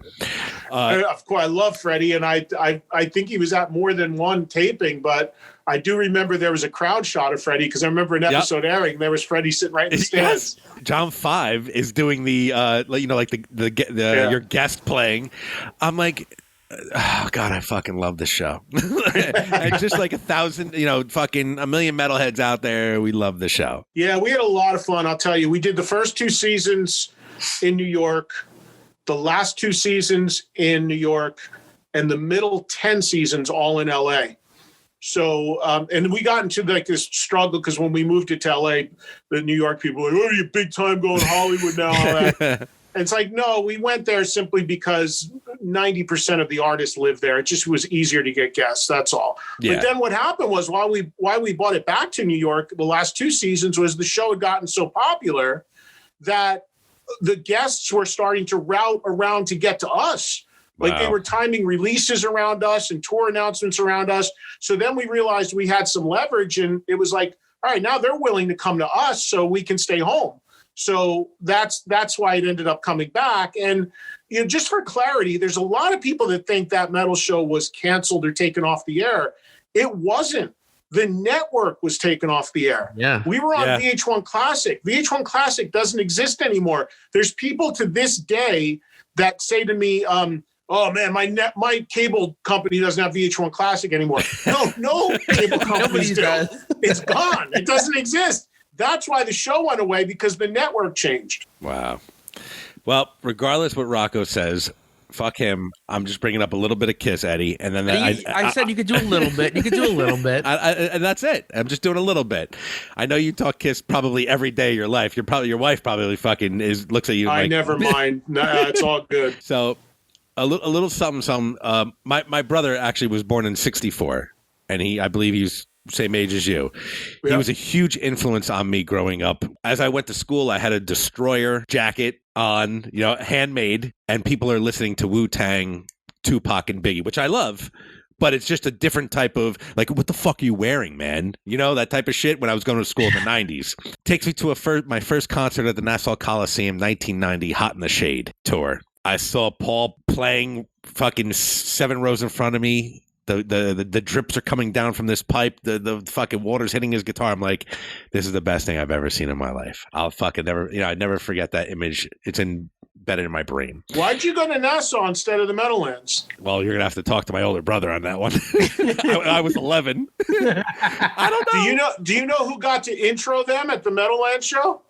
Of course, I love Freddie, and I think he was at more than one taping, but I do remember there was a crowd shot of Freddie because I remember an episode airing. There was Freddie sitting right in the stands. Yes. John 5 is doing the your guest playing. I'm like, Oh God, I fucking love this show. And just like 1,000, fucking a million metalheads out there, we love the show. Yeah, we had a lot of fun. I'll tell you, we did the first 2 seasons in New York, the last 2 seasons in New York, and the middle 10 seasons all in LA. So, and we got into like this struggle because when we moved to LA, the New York people were like, "Oh, are you big time going Hollywood now?" All that. And it's like, no, we went there simply because 90% of the artists live there. It just was easier to get guests. That's all. Yeah. But then what happened was why we brought it back to New York the last 2 seasons was the show had gotten so popular that the guests were starting to route around to get to us. Like they were timing releases around us and tour announcements around us. So then we realized we had some leverage and it was like, all right, now they're willing to come to us so we can stay home. So that's why it ended up coming back. And, just for clarity, there's a lot of people that think that metal show was canceled or taken off the air. It wasn't. The network was taken off the air. Yeah. We were on VH1 Classic. VH1 Classic doesn't exist anymore. There's people to this day that say to me, "Oh man, my cable company doesn't have VH1 Classic anymore." No cable companies do. It's gone. It doesn't exist. That's why the show went away because the network changed. Wow. Well, regardless what Rocco says, fuck him. I'm just bringing up a little bit of Kiss, Eddie, and then I said you could do a little bit. You could do a little bit, and that's it. I'm just doing a little bit. I know you talk Kiss probably every day of your life. Your wife probably fucking looks at you. I never mind. No, it's all good. So. A little something. My brother actually was born in '64, and I believe he's same age as you. Yep. He was a huge influence on me growing up. As I went to school, I had a Destroyer jacket on, handmade, and people are listening to Wu-Tang, Tupac, and Biggie, which I love. But it's just a different type of, like, what the fuck are you wearing, man? That type of shit when I was going to school in the 90s. Takes me to my first concert at the Nassau Coliseum, 1990, Hot in the Shade tour. I saw Paul playing fucking 7 rows in front of me. The drips are coming down from this pipe. The fucking water's hitting his guitar. I'm like, this is the best thing I've ever seen in my life. I'll fucking never, I never forget that image. It's embedded in my brain. Why'd you go to Nassau instead of the Meadowlands? Well, you're gonna have to talk to my older brother on that one. I was 11. I don't know. Do you know who got to intro them at the Meadowlands show?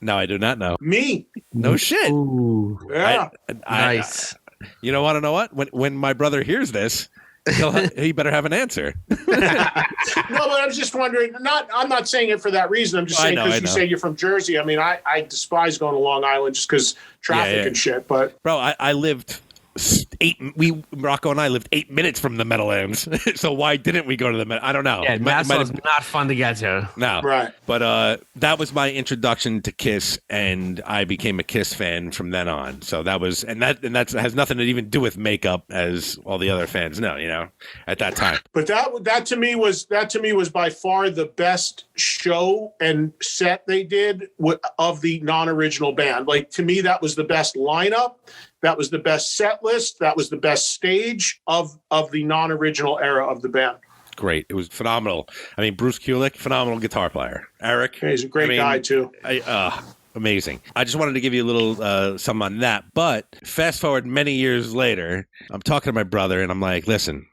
No, I do not know. Me. No shit. Ooh. Yeah. Nice. You don't want to know what? When my brother hears this, he better have an answer. No, but I'm just wondering. I'm not saying it for that reason. I'm just saying because you say you're from Jersey. I mean, I despise going to Long Island just because traffic and shit. But bro, I lived Rocco and I lived 8 minutes from the Meadowlands. So why didn't we go to the I don't know. Yeah, Nassau's not fun to get to. No. Right. But that was my introduction to Kiss, and I became a Kiss fan from then on. So that was that has nothing to even do with makeup, as all the other fans know, at that time. But that to me was by far the best show and set they did of the non-original band. Like, to me, that was the best lineup. That was the best set list. That was the best stage of the non-original era of the band. Great. It was phenomenal. I mean, Bruce Kulick, phenomenal guitar player. Eric. Yeah, he's a great guy, too. Amazing. I just wanted to give you a little something on that. But fast forward many years later, I'm talking to my brother, and I'm like, listen,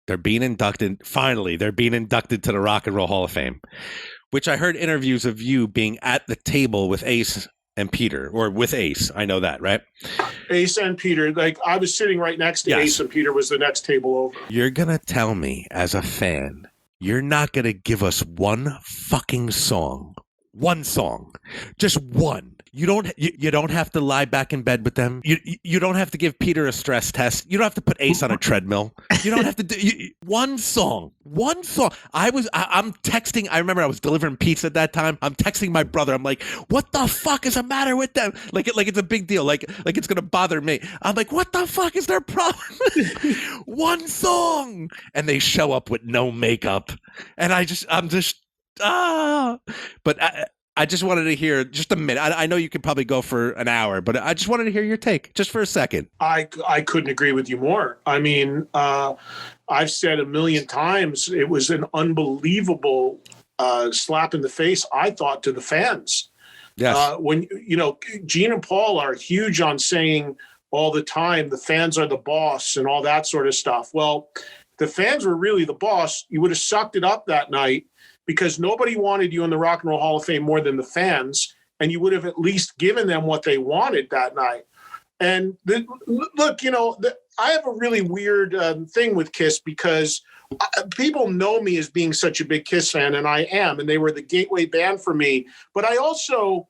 they're being inducted to the Rock and Roll Hall of Fame, which I heard interviews of you being at the table with Ace and Peter, or with Ace. I know that, right? Ace and Peter. Like, I was sitting right next to Ace, and Peter was the next table over. You're going to tell me, as a fan, you're not going to give us one fucking song. One song. Just one. You don't have to lie back in bed with them. You don't have to give Peter a stress test. You don't have to put Ace on a treadmill. You don't have to do one song. One song. I'm texting. I remember I was delivering pizza at that time. I'm texting my brother. I'm like, what the fuck is the matter with them? Like it's a big deal. Like it's gonna bother me. I'm like, what the fuck is their problem? One song, and they show up with no makeup, and I'm just. But I just wanted to hear just a minute. I know you could probably go for an hour, but I just wanted to hear your take just for a second. I couldn't agree with you more. I mean, I've said a million times, it was an unbelievable slap in the face, I thought, to the fans. Yes. When, Gene and Paul are huge on saying, all the time, the fans are the boss and all that sort of stuff. Well, the fans were really the boss. You would have sucked it up that night because nobody wanted you in the Rock and Roll Hall of Fame more than the fans, and you would have at least given them what they wanted that night. And look, I have a really weird thing with Kiss because people know me as being such a big Kiss fan, and I am, and they were the gateway band for me. But I also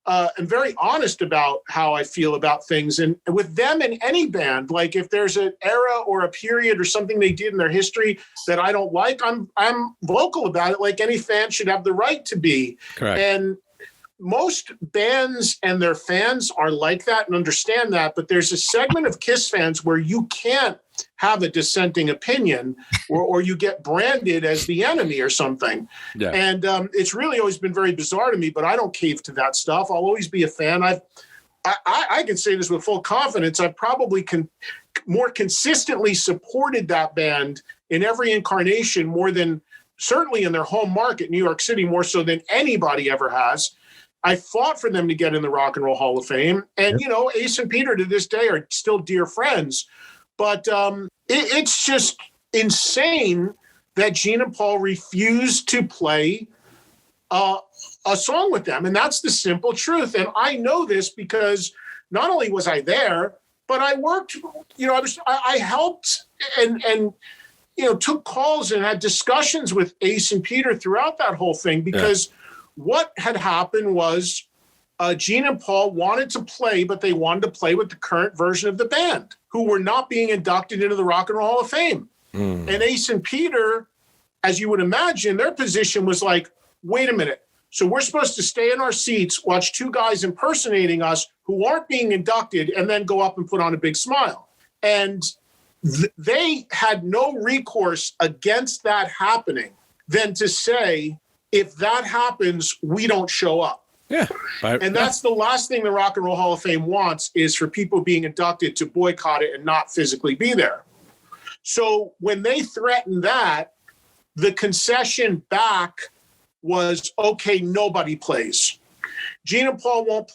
am very honest about how I feel about things. And with them in any band, like if there's an era or a period or something they did in their history that I don't like, I'm vocal about it, like any fan should have the right to be. Correct. And most bands and their fans are like that and understand that, but there's a segment of Kiss fans where you can't have a dissenting opinion or you get branded as the enemy or something. Yeah. And it's really always been very bizarre to me, but I don't cave to that stuff. I'll always be a fan. I can say this with full confidence. I've probably more consistently supported that band in every incarnation more than certainly in their home market, New York City, more so than anybody ever has. I fought for them to get in the Rock and Roll Hall of Fame. And, Ace and Peter to this day are still dear friends. But it's just insane that Gene and Paul refused to play a song with them. And that's the simple truth. And I know this because not only was I there, but I worked, I helped and took calls and had discussions with Ace and Peter throughout that whole thing because what had happened was Gene and Paul wanted to play, but they wanted to play with the current version of the band who were not being inducted into the Rock and Roll Hall of Fame. And Ace and Peter, as you would imagine, their position was like, wait a minute. So we're supposed to stay in our seats, watch two guys impersonating us who aren't being inducted, and then go up and put on a big smile. And they had no recourse against that happening than to say, if that happens, we don't show up. Yeah. And that's the last thing the Rock and Roll Hall of Fame wants is for people being inducted to boycott it and not physically be there. So when they threatened that, the concession back was, okay, nobody plays. Gene and Paul won't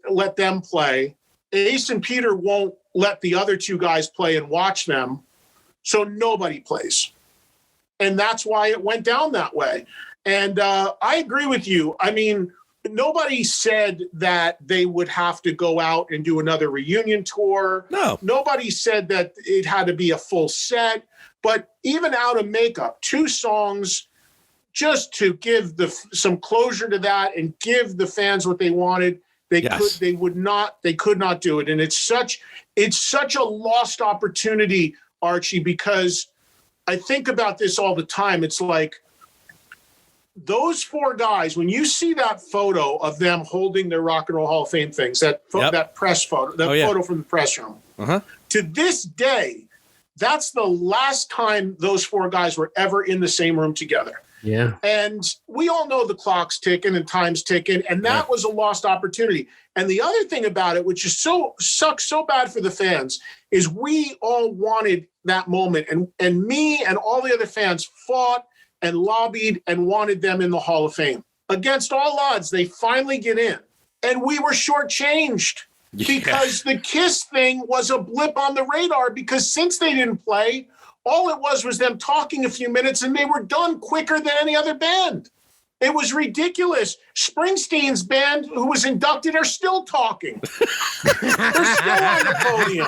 let them play. Ace and Peter won't let the other two guys play and watch them. So nobody plays. And that's why it went down that way. And I agree with you. I mean, nobody said that they would have to go out and do another reunion tour. No. Nobody said that it had to be a full set. But even out of makeup, 2 songs just to give some closure to that and give the fans what they wanted, they could not do it. And it's such a lost opportunity, Archie, because I think about this all the time. It's like, those 4 guys, when you see that photo of them holding their Rock and Roll Hall of Fame things, that press photo, photo from the press room, to this day, that's the last time those 4 guys were ever in the same room together. Yeah. And we all know the clock's ticking and time's ticking, and that was a lost opportunity. And the other thing about it, which is sucks so bad for the fans, is we all wanted that moment. And me and all the other fans fought and lobbied and wanted them in the Hall of Fame. Against all odds, they finally get in. And we were shortchanged because the Kiss thing was a blip on the radar, because since they didn't play, all it was them talking a few minutes and they were done quicker than any other band. It was ridiculous. Springsteen's band, who was inducted, are still talking. They're still on the podium.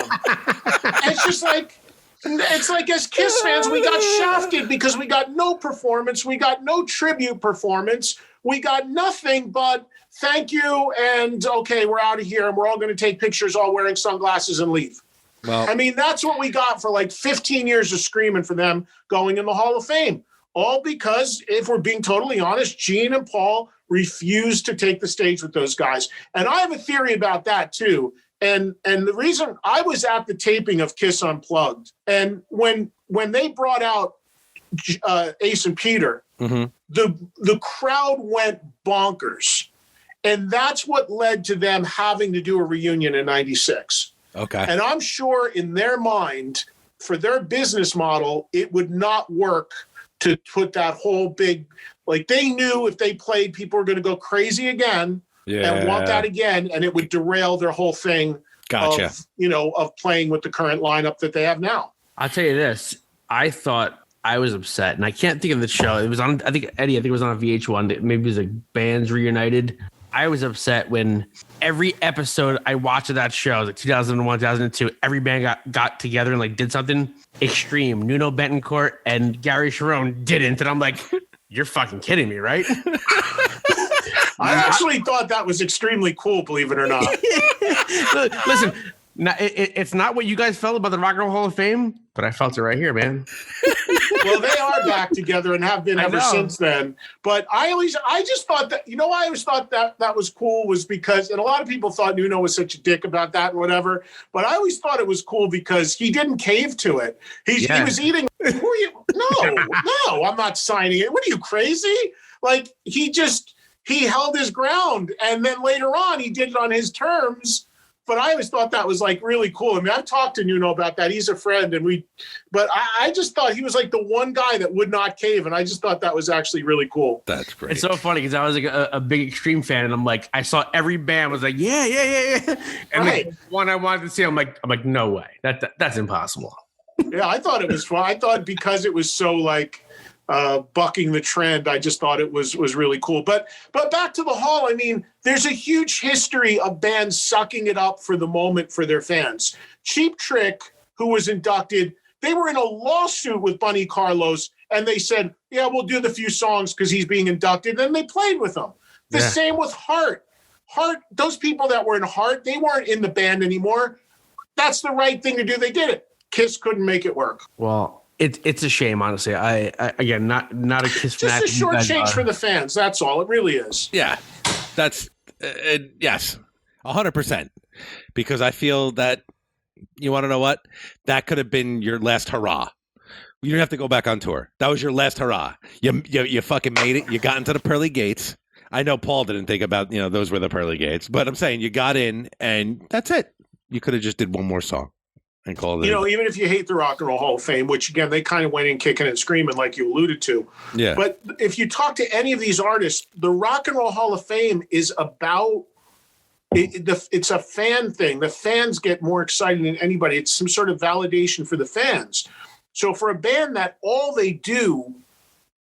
It's like as Kiss fans, we got shafted because we got no performance. We got no tribute performance. We got nothing but thank you and okay, we're out of here and we're all going to take pictures all wearing sunglasses and leave. Well, I mean, that's what we got for like 15 years of screaming for them going in the Hall of Fame. All because, if we're being totally honest, Gene and Paul refused to take the stage with those guys. And I have a theory about that too. And the reason I was at the taping of Kiss Unplugged, and when they brought out Ace and Peter, the crowd went bonkers. And that's what led to them having to do a reunion in 96. Okay. And I'm sure in their mind, for their business model, it would not work to put that whole big, like they knew if they played, people were going to go crazy again and want that again, and it would derail their whole thing Gotcha. of playing with the current lineup that they have now. I'll tell you this. I thought I was upset, and I can't think of the show. It was on, I think it was on a VH1. Maybe it was like Bands Reunited. I was upset when every episode I watched of that show, like 2001, 2002, every band got together and like did something extreme. Nuno Betancourt and Gary Sharon didn't. And I'm like, you're fucking kidding me, right? I actually thought that was extremely cool, believe it or not. Listen, it's not what you guys felt about the Rock and Roll Hall of Fame, but I felt it right here, man. Well, they are back together and have been ever since then. But I just thought that, why I always thought that was cool was because, and a lot of people thought Nuno was such a dick about that and whatever, but I always thought it was cool because he didn't cave to it. He was eating. Who are you? No, I'm not signing it. What are you, crazy? Like, he held his ground, and then later on he did it on his terms. But I always thought that was like really cool. I mean, I've talked to Nuno about that. He's a friend, but I just thought he was like the one guy that would not cave, and I just thought that was actually really cool. That's great. It's so funny because I was like a big Extreme fan, and I'm like, I saw every band was like, yeah, and right. the one I wanted to see, I'm like, no way, that's impossible. Yeah, I thought it was fun. I thought because it was so like bucking the trend, I just thought it was really cool. But back to the Hall, I mean, there's a huge history of bands sucking it up for the moment for their fans. Cheap Trick, who was inducted, they were in a lawsuit with Bunny Carlos, and they said, yeah, we'll do the few songs because he's being inducted, and they played with him. The same with Heart. Heart, those people that were in Heart, they weren't in the band anymore. That's the right thing to do. They did it. Kiss couldn't make it work. Well, it's a shame, honestly. I again, not a Kiss fan. Just a short change for the fans. That's all. It really is. Yeah, that's yes, 100%. Because I feel that, you want to know what? That could have been your last hurrah. You didn't have to go back on tour. That was your last hurrah. You fucking made it. You got into the pearly gates. I know Paul didn't think about, those were the pearly gates, but I'm saying you got in, and that's it. You could have just did one more song and called it. Even if you hate the Rock and Roll Hall of Fame, which again, they kind of went in kicking and screaming like you alluded to. Yeah. But if you talk to any of these artists, the Rock and Roll Hall of Fame is about, it's a fan thing. The fans get more excited than anybody. It's some sort of validation for the fans. So for a band that all they do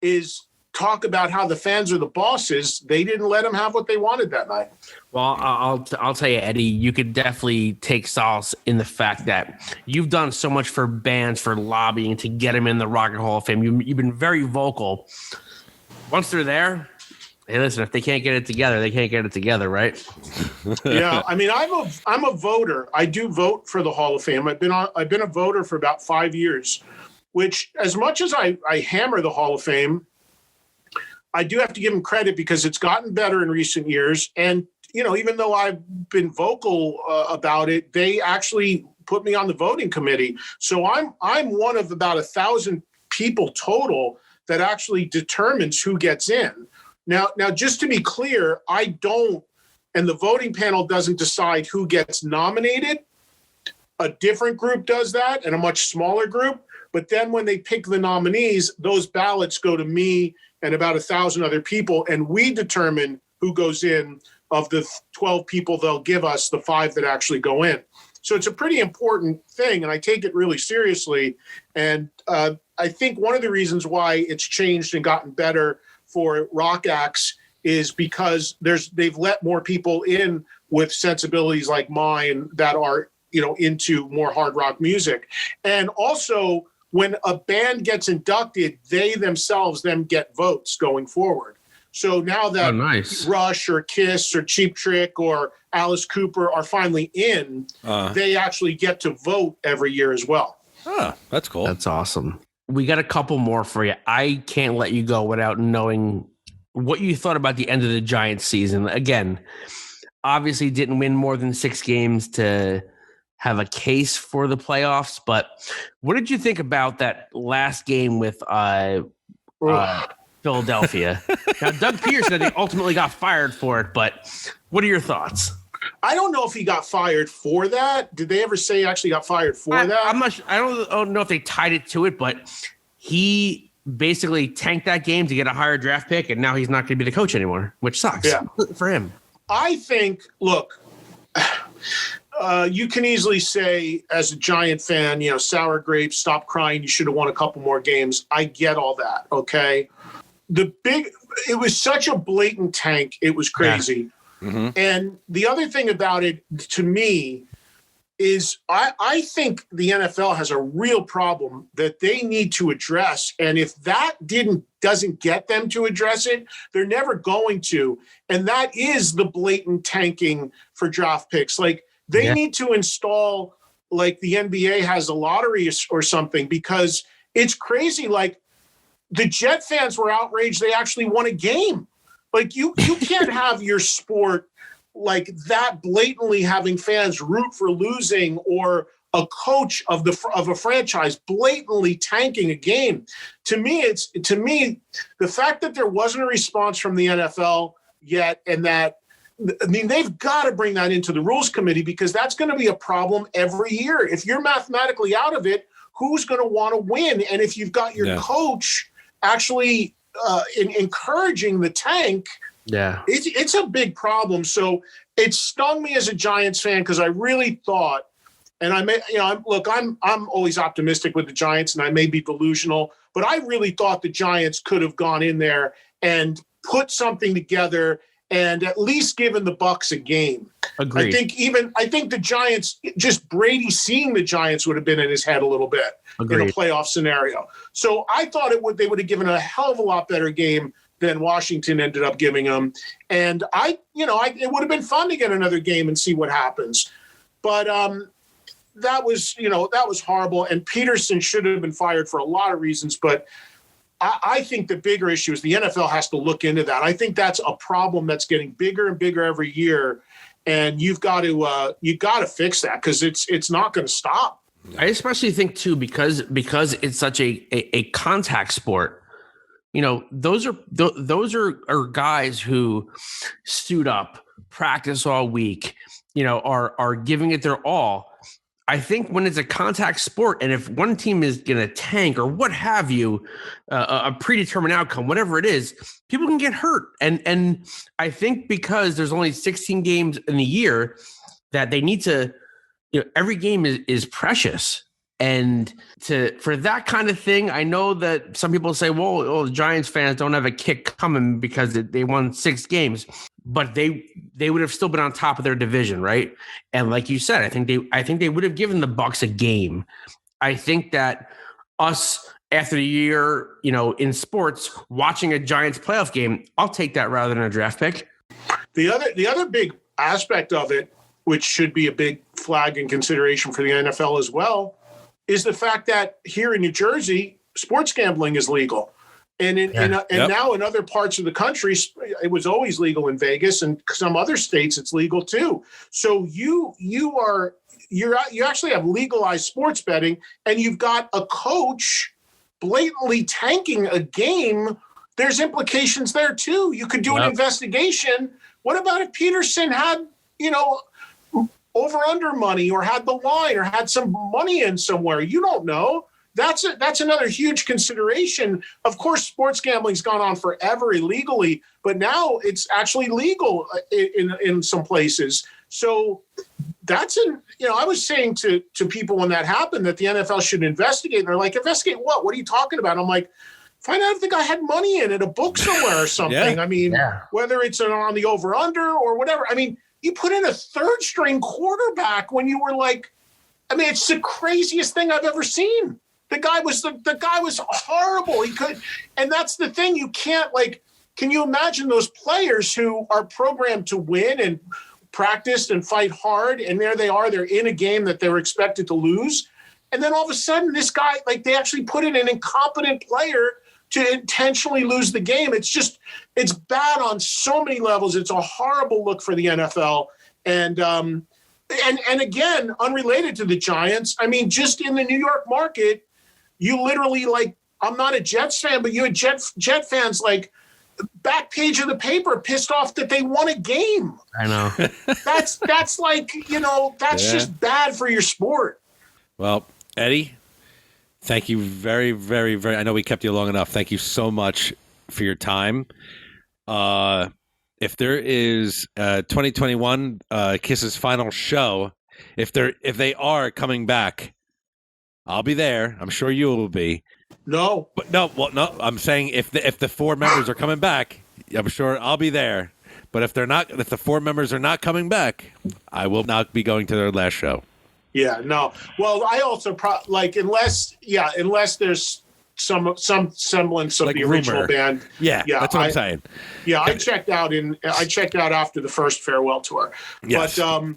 is talk about how the fans are the bosses, they didn't let them have what they wanted that night. Well, I'll tell you, Eddie, you could definitely take solace in the fact that you've done so much for bands, for lobbying to get them in the Rock and Roll Hall of Fame. You've been very vocal. Once they're there, hey, listen, if they can't get it together, they can't get it together, right? Yeah, I mean, I'm a voter. I do vote for the Hall of Fame. I've been a voter for about 5 years, which, as much as I hammer the Hall of Fame, I do have to give them credit because it's gotten better in recent years. And, even though I've been vocal about it, they actually put me on the voting committee. So I'm one of about 1,000 people total that actually determines who gets in. Now, just to be clear, I don't, and the voting panel doesn't decide who gets nominated. A different group does that, and a much smaller group. But then when they pick the nominees, those ballots go to me and about 1,000 other people, and we determine who goes in. Of the 12 people they'll give us, the 5 that actually go in. So it's a pretty important thing, and I take it really seriously. And I think one of the reasons why it's changed and gotten better for rock acts is because they've let more people in with sensibilities like mine that are, into more hard rock music. And also, when a band gets inducted, they themselves then get votes going forward. So now that Rush or Kiss or Cheap Trick or Alice Cooper are finally in, they actually get to vote every year as well. That's cool. That's awesome. We got a couple more for you. I can't let you go without knowing what you thought about the end of the Giants season. Again, obviously didn't win more than 6 games to have a case for the playoffs, but what did you think about that last game with Philadelphia? Now, Doug Pierce said he ultimately got fired for it, but what are your thoughts? I don't know if he got fired for that. Did they ever say he actually got fired for that? I'm not sure. I don't know if they tied it to it, but he basically tanked that game to get a higher draft pick, and now he's not going to be the coach anymore, which sucks for him. I think, look, you can easily say, as a Giant fan, sour grapes, stop crying. You should have won a couple more games. I get all that. Okay. It was such a blatant tank. It was crazy. Yeah. Mm-hmm. And the other thing about it, to me, is I think the NFL has a real problem that they need to address. And if that doesn't get them to address it, they're never going to. And that is the blatant tanking for draft picks. Like, they need to install, like the NBA has a lottery or something, because it's crazy. Like, the Jet fans were outraged they actually won a game. Like, you can't have your sport like that blatantly having fans root for losing, or a coach of a franchise blatantly tanking a game. To me, the fact that there wasn't a response from the NFL yet, and that, I mean, they've got to bring that into the rules committee, because that's going to be a problem every year. If you're mathematically out of it, who's going to want to win? And if you've got your coach actually encouraging the tank, it's a big problem. So it stung me as a Giants fan, because I really thought, and I'm always optimistic with the Giants, and I may be delusional, but I really thought the Giants could have gone in there and put something together and at least given the Bucs a game. Agreed. I think the Giants, just Brady seeing the Giants would have been in his head a little bit. Agreed. In a playoff scenario. So I thought they would have given a hell of a lot better game than Washington ended up giving them. And it would have been fun to get another game and see what happens. But that was horrible. And Peterson should have been fired for a lot of reasons. But I think the bigger issue is the NFL has to look into that. I think that's a problem that's getting bigger and bigger every year. And you've got to fix that, because it's not going to stop. I especially think too, because it's such a contact sport. Those are guys who suit up, practice all week, are giving it their all. I think when it's a contact sport, and if one team is going to tank or what have you, a predetermined outcome, whatever it is, people can get hurt. And I think because there's only 16 games in the year, that they need to, every game is precious. And for that kind of thing, I know that some people say, well, the Giants fans don't have a kick coming because they won 6 games, but they would have still been on top of their division, right? And like you said, I think they would have given the Bucs a game. I think that us, after the year, in sports, watching a Giants playoff game, I'll take that rather than a draft pick. The other big aspect of it, which should be a big flag in consideration for the NFL as well, is the fact that here in New Jersey, sports gambling is legal. And now in other parts of the country, it was always legal in Vegas, and some other states it's legal too. So you actually have legalized sports betting, and you've got a coach blatantly tanking a game. There's implications there too. You could do an investigation. What about if Peterson had, over under money, or had the line, or had some money in somewhere? You don't know. That's another huge consideration. Of course, sports gambling's gone on forever illegally, but now it's actually legal in some places. So I was saying to people when that happened that the NFL should investigate. And they're like, investigate what? What are you talking about? I'm like, find out if the guy had money in a book somewhere or something. I mean, whether it's on the over under or whatever. I mean, you put in a third string quarterback when you were like, I mean, it's the craziest thing I've ever seen. The guy was horrible. He could, and that's the thing. You can't, can you imagine those players who are programmed to win and practiced and fight hard, and there they are, they're in a game that they're expected to lose, and then all of a sudden this guy, they actually put in an incompetent player to intentionally lose the game. It's bad on so many levels. It's a horrible look for the NFL. And again, unrelated to the Giants, I mean, just in the New York market, you literally, I'm not a Jets fan, but you had Jet fans, back page of the paper, pissed off that they won a game. I know. That's just bad for your sport. Well, Eddie, thank you very, very, very. I know we kept you long enough. Thank you so much for your time. If there is 2021 Kiss's final show, If they are coming back, I'll be there. I'm sure you will be. No, but no. I'm saying if the 4 members are coming back, I'm sure I'll be there. But if the 4 members are not coming back, I will not be going to their last show. Yeah, no. Well, I also unless there's some semblance of like the original rumor. band. Yeah, that's what I'm saying. Yeah, I checked out after the first farewell tour. Yes. But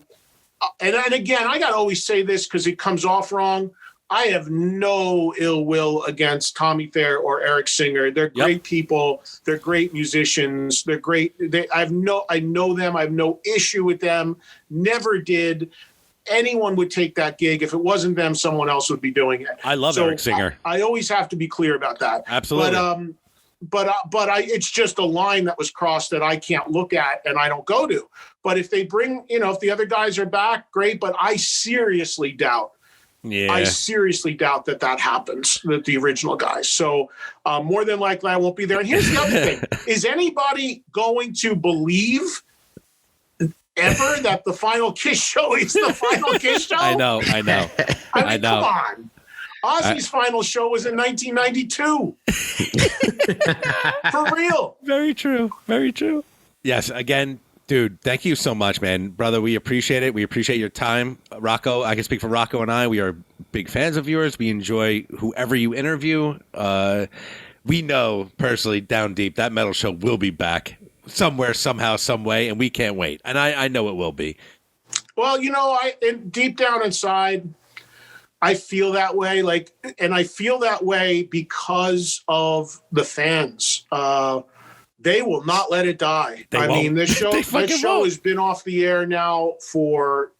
and again, I got to always say this because it comes off wrong. I have no ill will against Tommy Thayer or Eric Singer. They're great people. They're great musicians. They're great. I know them. I have no issue with them. Never did. Anyone would take that gig. If it wasn't them, someone else would be doing it. I love Eric Singer. I always have to be clear about that. Absolutely. But it's just a line that was crossed that I can't look at and I don't go to. But if they bring, if the other guys are back, great. But I seriously doubt. Yeah. I seriously doubt that happens with the original guys. So more than likely I won't be there. And here's the other thing. Is anybody going to believe ever that the Final Kiss show is the Final Kiss show? I know. I mean, come on. Ozzy's final show was in 1992. For real. Very true. Very true. Yes. Again, dude, thank you so much, man. Brother, we appreciate it. We appreciate your time. Rocco, I can speak for Rocco and I. We are big fans of yours. We enjoy whoever you interview. We know personally down deep that metal show will be back somewhere, somehow, some way, and we can't wait. And I know it will be. Well, deep down inside, I feel that way. And I feel that way because of the fans. They will not let it die. This show has been off the air now for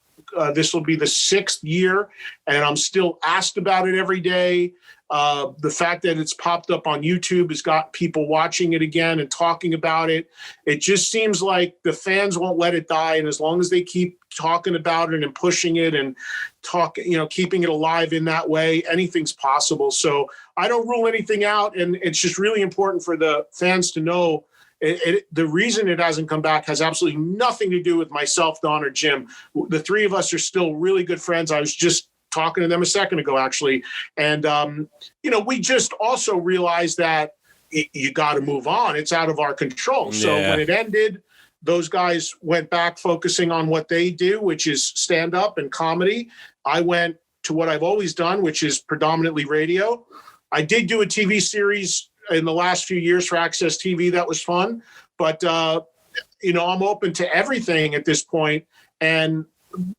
this will be the 6th year, and I'm still asked about it every day. The fact that it's popped up on YouTube has got people watching it again and talking about it. It just seems like the fans won't let it die, and as long as they keep talking about it and pushing it and keeping it alive in that way, anything's possible. So I don't rule anything out, and it's just really important for the fans to know the reason it hasn't come back has absolutely nothing to do with myself, Don, or Jim. The three of us are still really good friends. I was just talking to them a second ago, actually. And, we just also realized that you got to move on. It's out of our control. So when it ended, those guys went back focusing on what they do, which is stand up and comedy. I went to what I've always done, which is predominantly radio. I did do a TV series in the last few years for Access TV. That was fun. But, I'm open to everything at this point. And,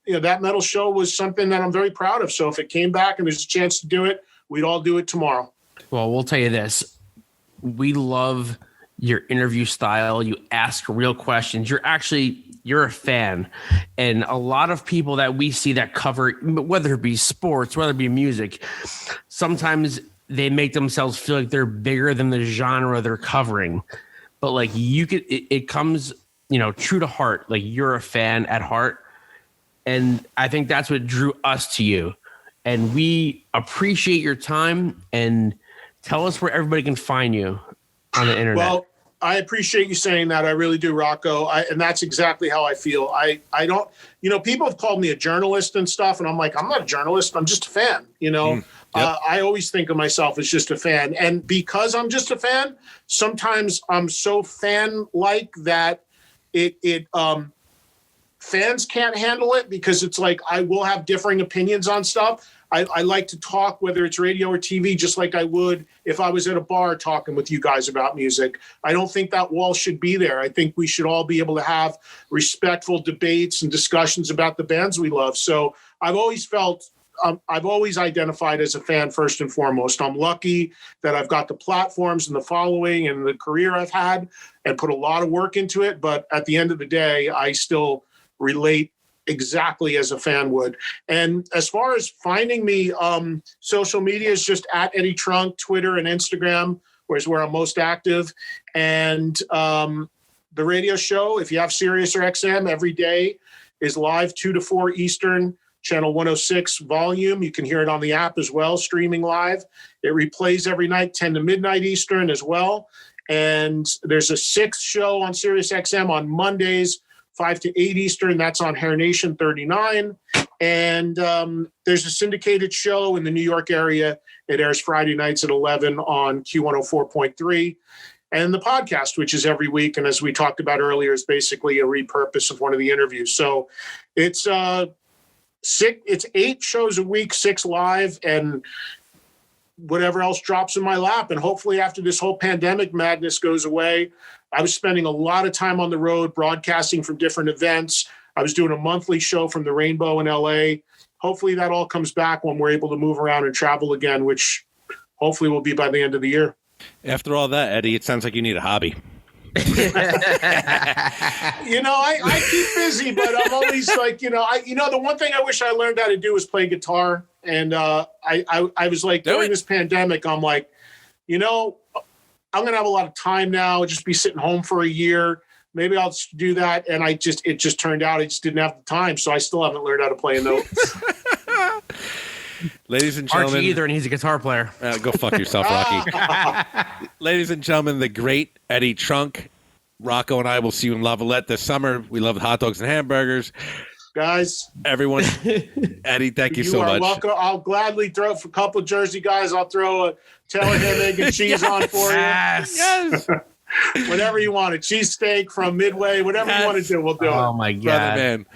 that metal show was something that I'm very proud of. So if it came back and there's a chance to do it, we'd all do it tomorrow. Well, we'll tell you this. We love your interview style. You ask real questions. You're a fan. And a lot of people that we see that cover, whether it be sports, whether it be music, sometimes they make themselves feel like they're bigger than the genre they're covering. But it comes, true to heart. Like, you're a fan at heart. And I think that's what drew us to you. And we appreciate your time, and tell us where everybody can find you on the internet. Well, I appreciate you saying that. I really do, Rocco. And that's exactly how I feel. I don't, people have called me a journalist and stuff. And I'm like, I'm not a journalist. I'm just a fan. Yep. I always think of myself as just a fan. And because I'm just a fan, sometimes I'm so fan-like that fans can't handle it, because it's like I will have differing opinions on stuff. I like to talk, whether it's radio or TV, just like I would if I was at a bar talking with you guys about music. I don't think that wall should be there. I think we should all be able to have respectful debates and discussions about the bands we love. So I've always felt, I've always identified as a fan first and foremost. I'm lucky that I've got the platforms and the following and the career I've had and put a lot of work into it. But at the end of the day, I still relate exactly as a fan would. And as far as finding me, social media is just at Eddie Trunk, Twitter and Instagram, where I'm most active. And the radio show, if you have Sirius or XM, every day is live 2 to 4 Eastern, channel 106 volume. You can hear it on the app as well, streaming live. It replays every night, 10 to midnight Eastern as well. And there's a 6th show on Sirius XM on Mondays, 5 to 8 Eastern. That's on Hair Nation 39. And there's a syndicated show in the New York area. It airs Friday nights at 11 on Q104.3. And the podcast, which is every week. And as we talked about earlier, is basically a repurpose of one of the interviews. So it's 8 shows a week, 6 live, and whatever else drops in my lap. And hopefully after this whole pandemic madness goes away, I was spending a lot of time on the road broadcasting from different events. I was doing a monthly show from the Rainbow in LA. Hopefully that all comes back when we're able to move around and travel again, which hopefully will be by the end of the year. After all that, Eddie, it sounds like you need a hobby. I keep busy, but I'm always like, the one thing I wish I learned how to do is play guitar. And I was like, during this pandemic, I'm like, I'm going to have a lot of time now. I'll just be sitting home for a year. Maybe I'll just do that. And it just turned out I just didn't have the time. So I still haven't learned how to play a note. Ladies and gentlemen. Archie either, and he's a guitar player. Go fuck yourself, Rocky. Ladies and gentlemen, the great Eddie Trunk. Rocco and I will see you in Lavalette this summer. We love hot dogs and hamburgers. Guys. Everyone. Eddie, thank you so much. You are welcome. I'll gladly throw for a couple of Jersey guys. I'll throw a tail ham, egg, and cheese on for you. Yes. Whatever you want, a cheesesteak from Midway, whatever you want to do, we'll do it. Oh my God. Brother, man.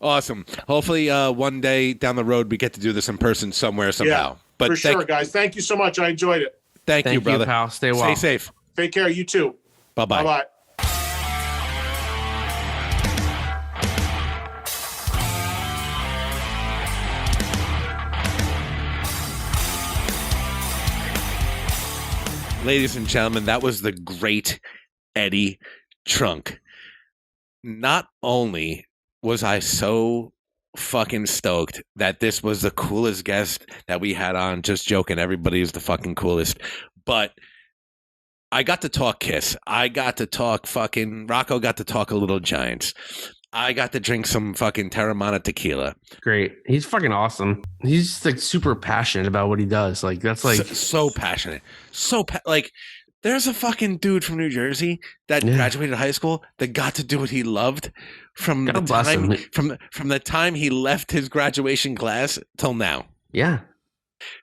Awesome. Hopefully one day down the road we get to do this in person somewhere, somehow. Yeah, but for sure, guys. Thank you so much. I enjoyed it. Thank you, brother. Pal. Stay well. Stay safe. Take care. You too. Bye-bye. Bye-bye. Ladies and gentlemen, that was the great Eddie Trunk. Not only was I so fucking stoked that this was the coolest guest that we had on, just joking, everybody is the fucking coolest, but I got to talk Kiss. I got to talk fucking Rocco, got to talk a little Giants. I got to drink some fucking Terramana tequila. Great. He's fucking awesome. He's just like super passionate about what he does. Like that's like so passionate. Like there's a fucking dude from New Jersey that graduated high school that got to do what he loved from the time he left his graduation class till now. Yeah.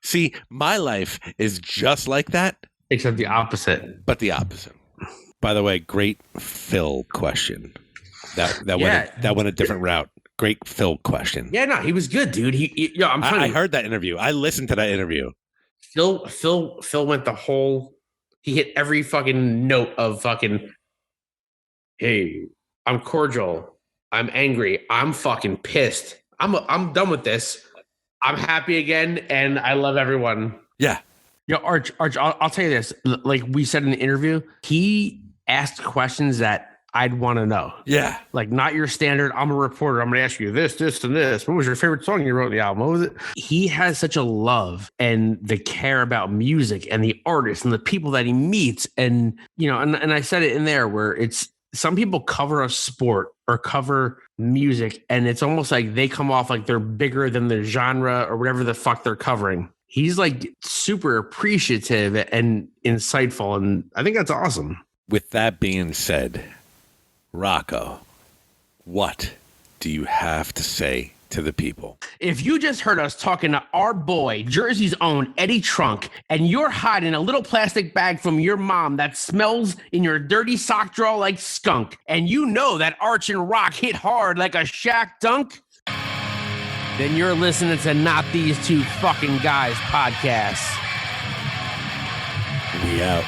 See, my life is just like that. Except the opposite. But the opposite. By the way, great Phil question. That went a different route. Great Phil question. Yeah, no, he was good, dude. I heard that interview. I listened to that interview. Phil went the whole. He hit every fucking note of fucking. Hey, I'm cordial. I'm angry. I'm fucking pissed. I'm done with this. I'm happy again, and I love everyone. Yeah. Yo, Arch. I'll tell you this. Like we said in the interview, he asked questions that I'd want to know. Yeah. Like not your standard, I'm a reporter, I'm going to ask you this, and this. What was your favorite song you wrote in the album? What was it? He has such a love and the care about music and the artists and the people that he meets. And, and I said it in there where it's some people cover a sport or cover music and it's almost like they come off like they're bigger than the genre or whatever the fuck they're covering. He's like super appreciative and insightful. And I think that's awesome. With that being said, Rocco, what do you have to say to the people? If you just heard us talking to our boy, Jersey's own Eddie Trunk, and you're hiding a little plastic bag from your mom that smells in your dirty sock drawer like skunk, and you know that Arch and Rock hit hard like a Shaq dunk, then you're listening to Not These Two Fucking Guys podcast. We out.